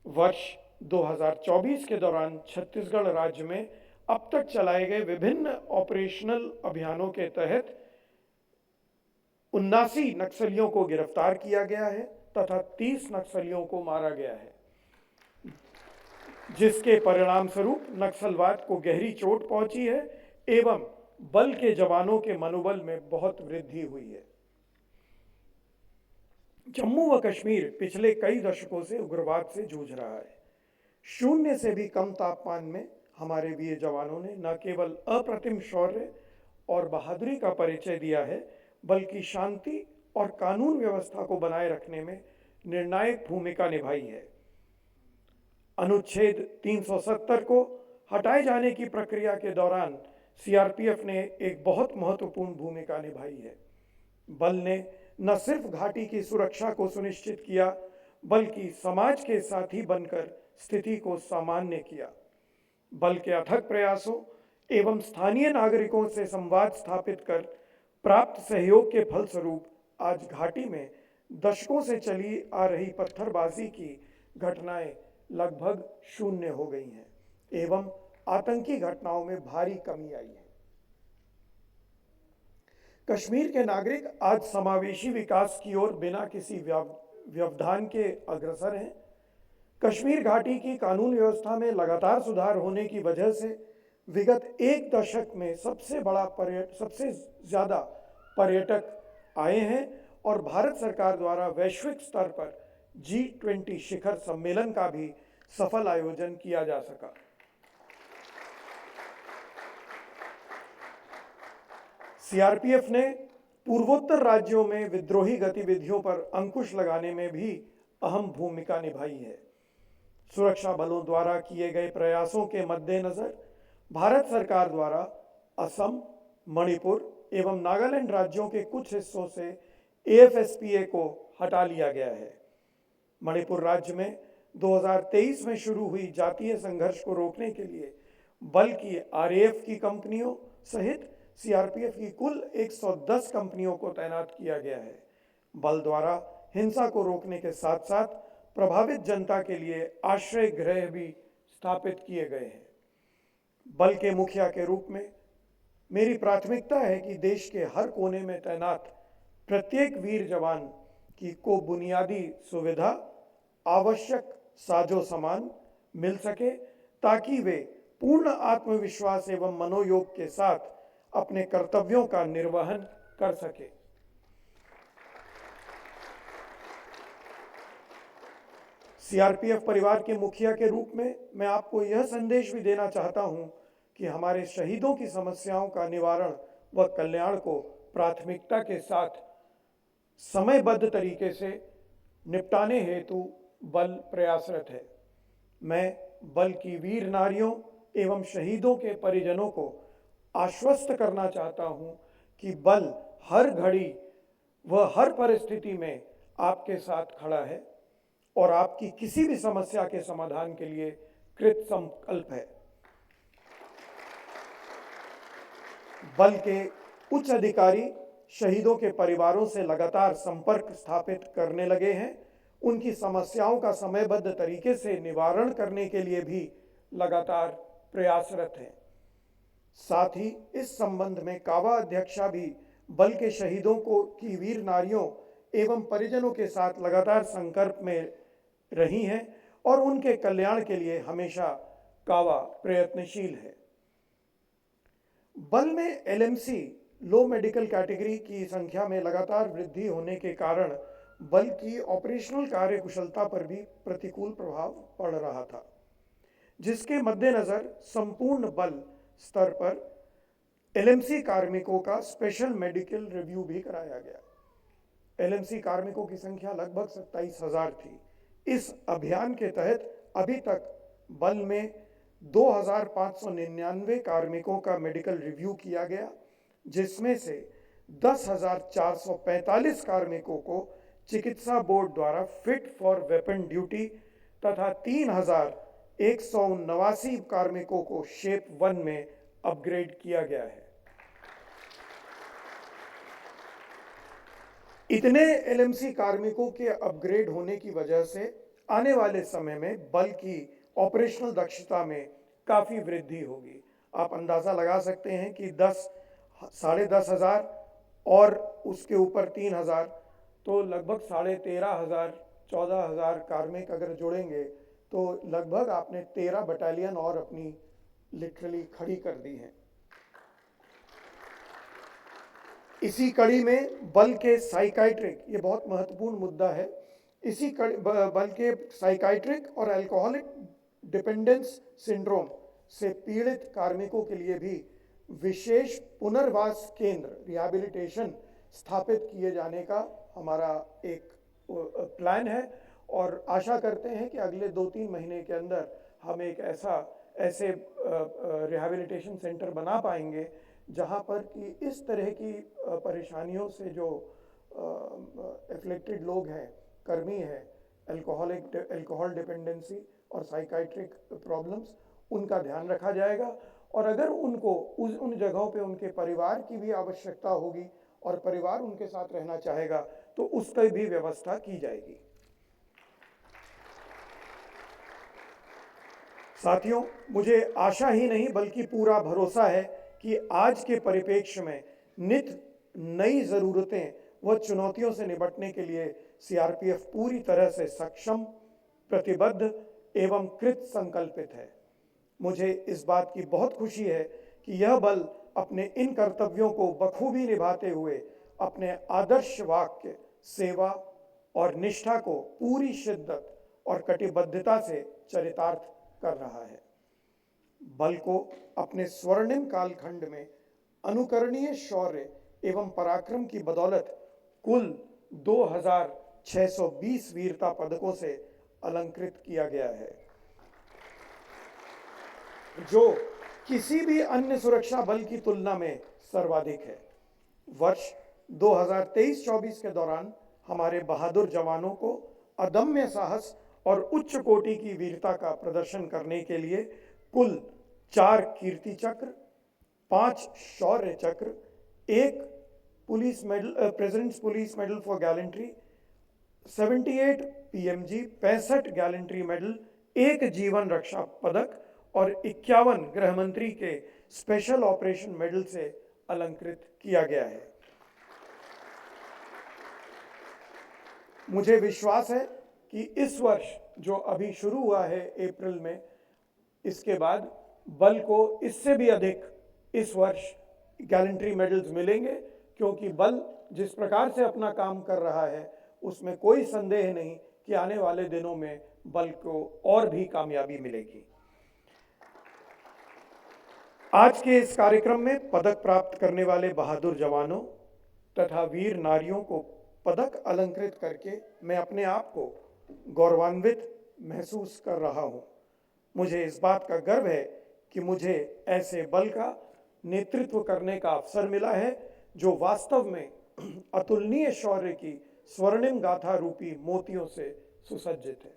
वर्ष 2024 के दौरान छत्तीसगढ़ राज्य में अब तक चलाए गए विभिन्न ऑपरेशनल अभियानों के तहत 79 नक्सलियों को गिरफ्तार किया गया है तथा 30 नक्सलियों को मारा गया है, जिसके परिणाम स्वरूप नक्सलवाद को गहरी चोट पहुंची है एवं बल के जवानों के मनोबल में बहुत वृद्धि हुई है। जम्मू व कश्मीर पिछले कई दशकों से उग्रवाद से जूझ रहा है। शून्य से भी कम तापमान में हमारे वीर जवानों ने न केवल अप्रतिम शौर्य और बहादुरी का परिचय दिया है, बल्कि शांति और कानून व्यवस्था को बनाए रखने में निर्णायक भूमिका निभाई है। अनुच्छेद 370 को हटाए जाने की प्रक्रिया के दौरान सीआरपीएफ ने एक बहुत महत्वपूर्ण भूमिका निभाई है। बल ने न सिर्फ घाटी की सुरक्षा को सुनिश्चित किया, बल्कि समाज के साथी बनकर स्थिति को सामान्य किया। बल के अथक प्रयासों एवं स्थानीय नागरिकों से संवाद स्थापित कर प्राप्त सहयोग के फलस्वरूप आज घाटी में दशकों से चली आ रही पत्थरबाजी की घटनाएं लगभग शून्य हो गई हैं एवं आतंकी घटनाओं में भारी कमी आई है। कश्मीर के नागरिक आज समावेशी विकास की ओर बिना किसी व्यवधान के अग्रसर हैं। कश्मीर घाटी की कानून व्यवस्था में लगातार सुधार होने की वजह से विगत एक दशक में सबसे ज़्यादा पर्यटक आए हैं और भारत सरकार द्वारा वैश्विक स्तर पर G20 शिखर सम्मेलन का भी सफल आयोजन किया जा सका। सीआरपीएफ ने पूर्वोत्तर राज्यों में विद्रोही गतिविधियों पर अंकुश लगाने में भी अहम भूमिका निभाई है। सुरक्षा बलों द्वारा किए गए प्रयासों के मद्देनजर भारत सरकार द्वारा असम, मणिपुर एवं नागालैंड राज्यों के कुछ हिस्सों से AFSPA को हटा लिया गया है। मणिपुर राज्य में 2023 में शुरू हुई जातीय संघर्ष को रोकने के लिए बल की RAF की कंपनियों सहित सीआरपीएफ की कुल 110 कंपनियों को तैनात किया गया है। बल द्वारा हिंसा को रोकने के साथ साथ प्रभावित जनता के लिए आश्रय गृह भी स्थापित किए गए हैं। बल के मुखिया के रूप में मेरी प्राथमिकता है कि देश के हर कोने में तैनात प्रत्येक वीर जवान को बुनियादी सुविधा, आवश्यक साजो सामान मिल सके ताकि वे पूर्ण आत्मविश्वास एवं मनोयोग के साथ अपने कर्तव्यों का निर्वहन कर सके। सीआरपीएफ परिवार के मुखिया के रूप में मैं आपको यह संदेश भी देना चाहता हूं कि हमारे शहीदों की समस्याओं का निवारण व कल्याण को प्राथमिकता के साथ समयबद्ध तरीके से निपटाने हेतु बल प्रयासरत है। मैं बल की वीर नारियों एवं शहीदों के परिजनों को आश्वस्त करना चाहता हूं कि बल हर घड़ी व हर परिस्थिति में आपके साथ खड़ा है और आपकी किसी भी समस्या के समाधान के लिए कृत संकल्प है। बल के उच्च अधिकारी शहीदों के परिवारों से लगातार संपर्क स्थापित करने लगे हैं। उनकी समस्याओं का समयबद्ध तरीके से निवारण करने के लिए भी लगातार प्रयासरत हैं। साथ ही इस संबंध में कावा अध्यक्षा भी बल के शहीदों की वीर नारियों एवं परिजनों के साथ लगातार संपर्क में रही हैं और उनके कल्याण के लिए हमेशा कावा प्रयत्नशील है। बल में LMC लो मेडिकल कैटेगरी की संख्या में लगातार वृद्धि होने के कारण बल की ऑपरेशनल कार्यकुशलता पर भी प्रतिकूल प्रभाव पड़ रहा था, जिसके मद्देनजर संपूर्ण बल स्तर पर LMC कार्मिकों का स्पेशल मेडिकल रिव्यू भी कराया गया। LMC कार्मिकों की संख्या लगभग 27,000 थी। इस अभियान के तहत अभी तक बल में 2,599 कार्मिकों का मेडिकल रिव्यू किया गया, जिसमें से 10,445 कार्मिकों को चिकित्सा बोर्ड द्वारा फिट फॉर वेपन ड्यूटी तथा 3,179 कार्मिकों को शेप 1 में अपग्रेड किया गया है। इतने एलएमसी कार्मिकों के अपग्रेड होने की वजह से आने वाले समय में बल की ऑपरेशनल दक्षता में काफ़ी वृद्धि होगी। आप अंदाज़ा लगा सकते हैं कि 10,500 और उसके ऊपर 3,000 तो लगभग 13,500 14,000 कार्मिक अगर जोड़ेंगे तो लगभग आपने 13 बटालियन और अपनी लिटरली खड़ी कर दी है। इसी कड़ी में बल के साइकाइट्रिक, ये बहुत महत्वपूर्ण मुद्दा है, इसी कड़ी बल के साइकाइट्रिक और अल्कोहलिक डिपेंडेंस सिंड्रोम से पीड़ित कार्मिकों के लिए भी विशेष पुनर्वास केंद्र रिहैबिलिटेशन स्थापित किए जाने का हमारा एक प्लान है और आशा करते हैं कि अगले 2-3 महीने के अंदर हम एक ऐसे रिहैबिलिटेशन सेंटर बना पाएंगे जहां पर कि इस तरह की परेशानियों से जो एफ्लिक्टेड लोग हैं, कर्मी हैं, अल्कोहल डिपेंडेंसी और साइकाइट्रिक प्रॉब्लम्स, उनका ध्यान रखा जाएगा और अगर उनको उन जगहों पे उनके परिवार की भी आवश्यकता होगी और परिवार उनके साथ रहना चाहेगा तो उस पर भी व्यवस्था की जाएगी। साथियों, मुझे आशा ही नहीं बल्कि पूरा भरोसा है कि आज के परिप्रेक्ष्य में नित नई ज़रूरतें व चुनौतियों से निपटने के लिए सीआरपीएफ पूरी तरह से सक्षम, प्रतिबद्ध एवं कृत संकल्पित है। मुझे इस बात की बहुत खुशी है कि यह बल अपने इन कर्तव्यों को बखूबी निभाते हुए अपने आदर्श वाक्य, सेवा और निष्ठा को पूरी शिद्दत और कटिबद्धता से चरितार्थ कर रहा है। बल को अपने स्वर्णिम कालखंड में अनुकरणीय शौर्य एवं पराक्रम की बदौलत कुल 2,620 वीरता पदकों से अलंकृत किया गया है, जो किसी भी अन्य सुरक्षा बल की तुलना में सर्वाधिक है। वर्ष 2023-24 के दौरान हमारे बहादुर जवानों को अदम्य साहस और उच्च कोटि की वीरता का प्रदर्शन करने के लिए कुल 4 कीर्ति चक्र, 5 शौर्य चक्र, 1 police medal, presidents police medal for gallantry, 78 PMG, 65 gallantry medal, 1 जीवन रक्षा पदक और 51 गृह मंत्री के स्पेशल ऑपरेशन मेडल से अलंकृत किया गया है। मुझे विश्वास है कि इस वर्ष जो अभी शुरू हुआ है अप्रैल में, इसके बाद बल को इससे भी अधिक इस वर्ष गैलेंट्री मेडल्स मिलेंगे, क्योंकि बल जिस प्रकार से अपना काम कर रहा है उसमें कोई संदेह नहीं कि आने वाले दिनों में बल को और भी कामयाबी मिलेगी। आज के इस कार्यक्रम में पदक प्राप्त करने वाले बहादुर जवानों तथा वीर नारियों को पदक अलंकृत करके मैं अपने आप को गौरवान्वित महसूस कर रहा हूं। मुझे इस बात का गर्व है कि मुझे ऐसे बल का नेतृत्व करने का अवसर मिला है जो वास्तव में अतुलनीय शौर्य की स्वर्णिम गाथा रूपी मोतियों से सुसज्जित है।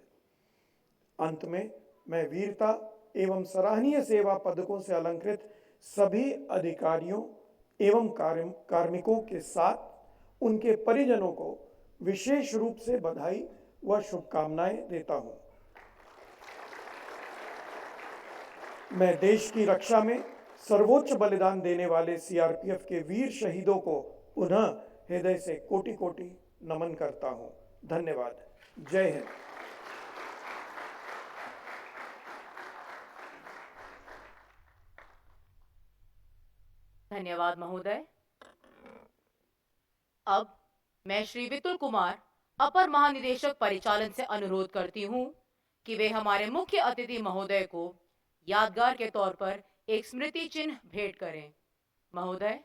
अंत में मैं वीरता एवं सराहनीय सेवा पदकों से अलंकृत सभी अधिकारियों एवं कार्मिकों के साथ उनके परिजनों को विशेष रूप से बधाई व शुभकामनाएं देता हूं। मैं देश की रक्षा में सर्वोच्च बलिदान देने वाले सीआरपीएफ के वीर शहीदों को पुनः हृदय से कोटि कोटि नमन करता हूं। धन्यवाद। जय हिंद। धन्यवाद महोदय। अब मैं श्री विपुल कुमार, अपर महानिदेशक परिचालन से अनुरोध करती हूं कि वे हमारे मुख्य अतिथि महोदय को यादगार के तौर पर एक स्मृति चिन्ह भेंट करें। महोदय।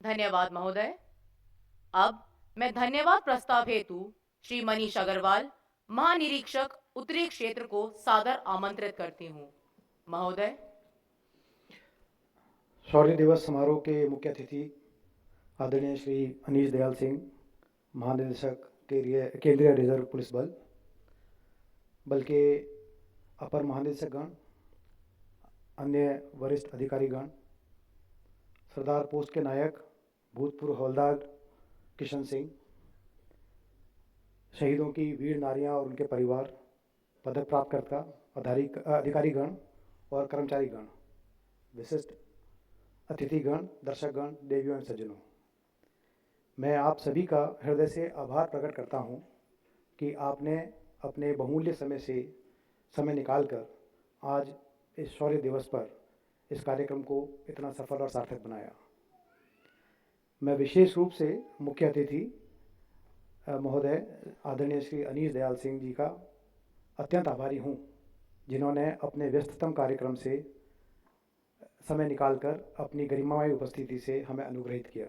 धन्यवाद महोदय। अब मैं धन्यवाद प्रस्ताव हेतु श्री मनीष अग्रवाल, महानिरीक्षक उत्तरी क्षेत्र को सादर आमंत्रित करती हूँ। महोदय। शौर्य दिवस समारोह के मुख्य अतिथि आदरणीय श्री अनीश दयाल सिंह, महानिदेशक केंद्रीय रिजर्व पुलिस बल के अपर महानिदेशकगण, अन्य वरिष्ठ अधिकारीगण, सरदार पोस्ट के नायक भूतपूर्व हवलदार किशन सिंह, शहीदों की वीर नारियां और उनके परिवार, पदक प्राप्तकर्ता, अधिकारीगण और कर्मचारीगण, विशिष्ट अतिथिगण, दर्शकगण, देवियों एवं सज्जनों, मैं आप सभी का हृदय से आभार प्रकट करता हूं कि आपने अपने बहुमूल्य समय निकालकर आज इस शौर्य दिवस पर इस कार्यक्रम को इतना सफल और सार्थक बनाया। मैं विशेष रूप से मुख्य अतिथि महोदय आदरणीय श्री अनीश दयाल सिंह जी का अत्यंत आभारी हूं, जिन्होंने अपने व्यस्ततम कार्यक्रम से समय निकालकर अपनी गरिमामय उपस्थिति से हमें अनुग्रहित किया।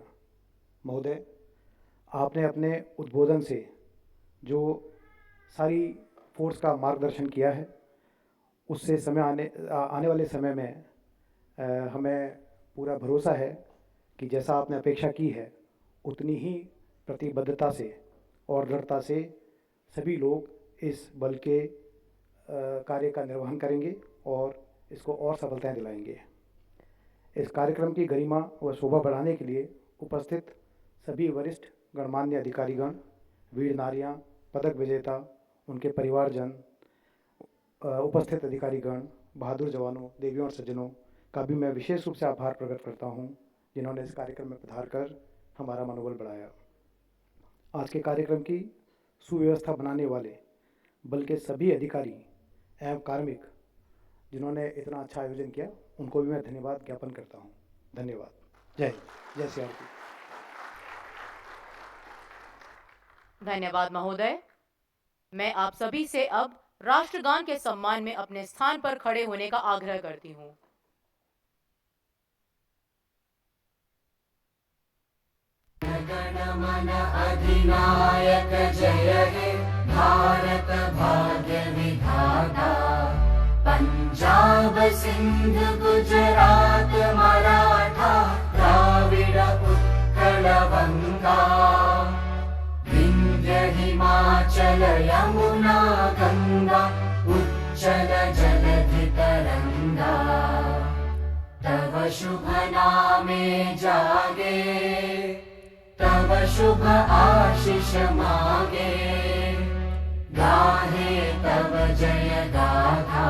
महोदय, आपने अपने उद्बोधन से जो सारी फोर्स का मार्गदर्शन किया है, उससे आने वाले समय में हमें पूरा भरोसा है कि जैसा आपने अपेक्षा की है, उतनी ही प्रतिबद्धता से और दृढ़ता से सभी लोग इस बल के कार्य का निर्वहन करेंगे और इसको और सफलताएं दिलाएंगे। इस कार्यक्रम की गरिमा व शोभा बढ़ाने के लिए उपस्थित सभी वरिष्ठ गणमान्य अधिकारीगण, वीर नारियां, पदक विजेता, उनके परिवारजन, उपस्थित अधिकारीगण, बहादुर जवानों, देवियों और सज्जनों का भी मैं विशेष रूप से आभार प्रकट करता हूं, जिन्होंने इस कार्यक्रम में पधार कर हमारा मनोबल बढ़ाया। आज के कार्यक्रम की सुव्यवस्था बनाने वाले बल के सभी अधिकारी एवं कार्मिक जिन्होंने इतना अच्छा आयोजन किया, उनको भी मैं धन्यवाद ज्ञापन करता हूं। धन्यवाद। जय हिंद, जय सीआरपी। धन्यवाद महोदय। मैं आप सभी से अब राष्ट्रगान के सम्मान में अपने स्थान पर खड़े होने का आग्रह करती हूँ। गणमन अधिनायक जय हे भारत भाग्य विधाता, पंजाब सिंध गुजरात मराठा द्राविड़ उत्कल बंगा, विंध्य हिमाचल यमुना गंगा उच्चल जलधि तरंगा, तव शुभ नामे जागे, तव शुभ आशीष मागे, गाहे तव जय गाथा,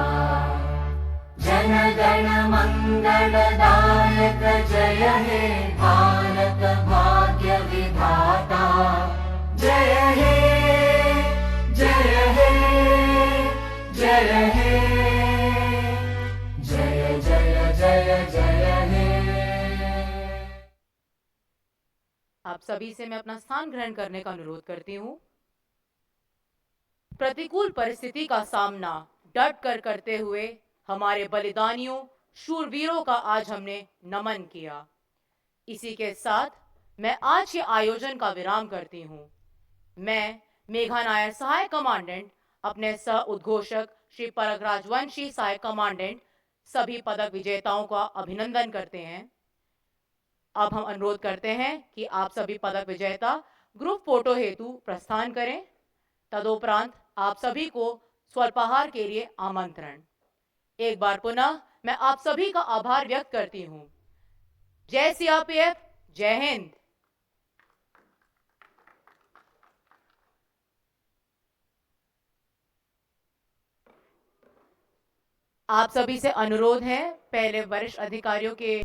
जन गण मंगलदायक जय हे भारत भाग्य विधाता, जय हे जय हे जय हे जय जय जय जय हे। आप सभी से मैं अपना स्थान ग्रहण करने का अनुरोध करती हूँ। प्रतिकूल परिस्थिति का सामना डट कर करते हुए हमारे बलिदानियों, शूरवीरों का आज हमने नमन किया। इसी के साथ मैं आज के आयोजन का विराम करती हूँ। मैं मेघा नायर सहायक कमांडेंट, अपने सह उद्घोषक श्री परगराज वंशी सहायक कमांडेंट, सभी पदक विजेताओं का अभिनंदन करते हैं। अब हम अनुरोध करते हैं कि आप सभी पदक विजेता ग्रुप फोटो हेतु प्रस्थान करें। तदोपरांत आप सभी को स्वल्पाहार के लिए आमंत्रण। एक बार पुनः मैं आप सभी का आभार व्यक्त करती हूं। जय सीआरपीएफ, जय हिंद। आप सभी से अनुरोध है, पहले वरिष्ठ अधिकारियों के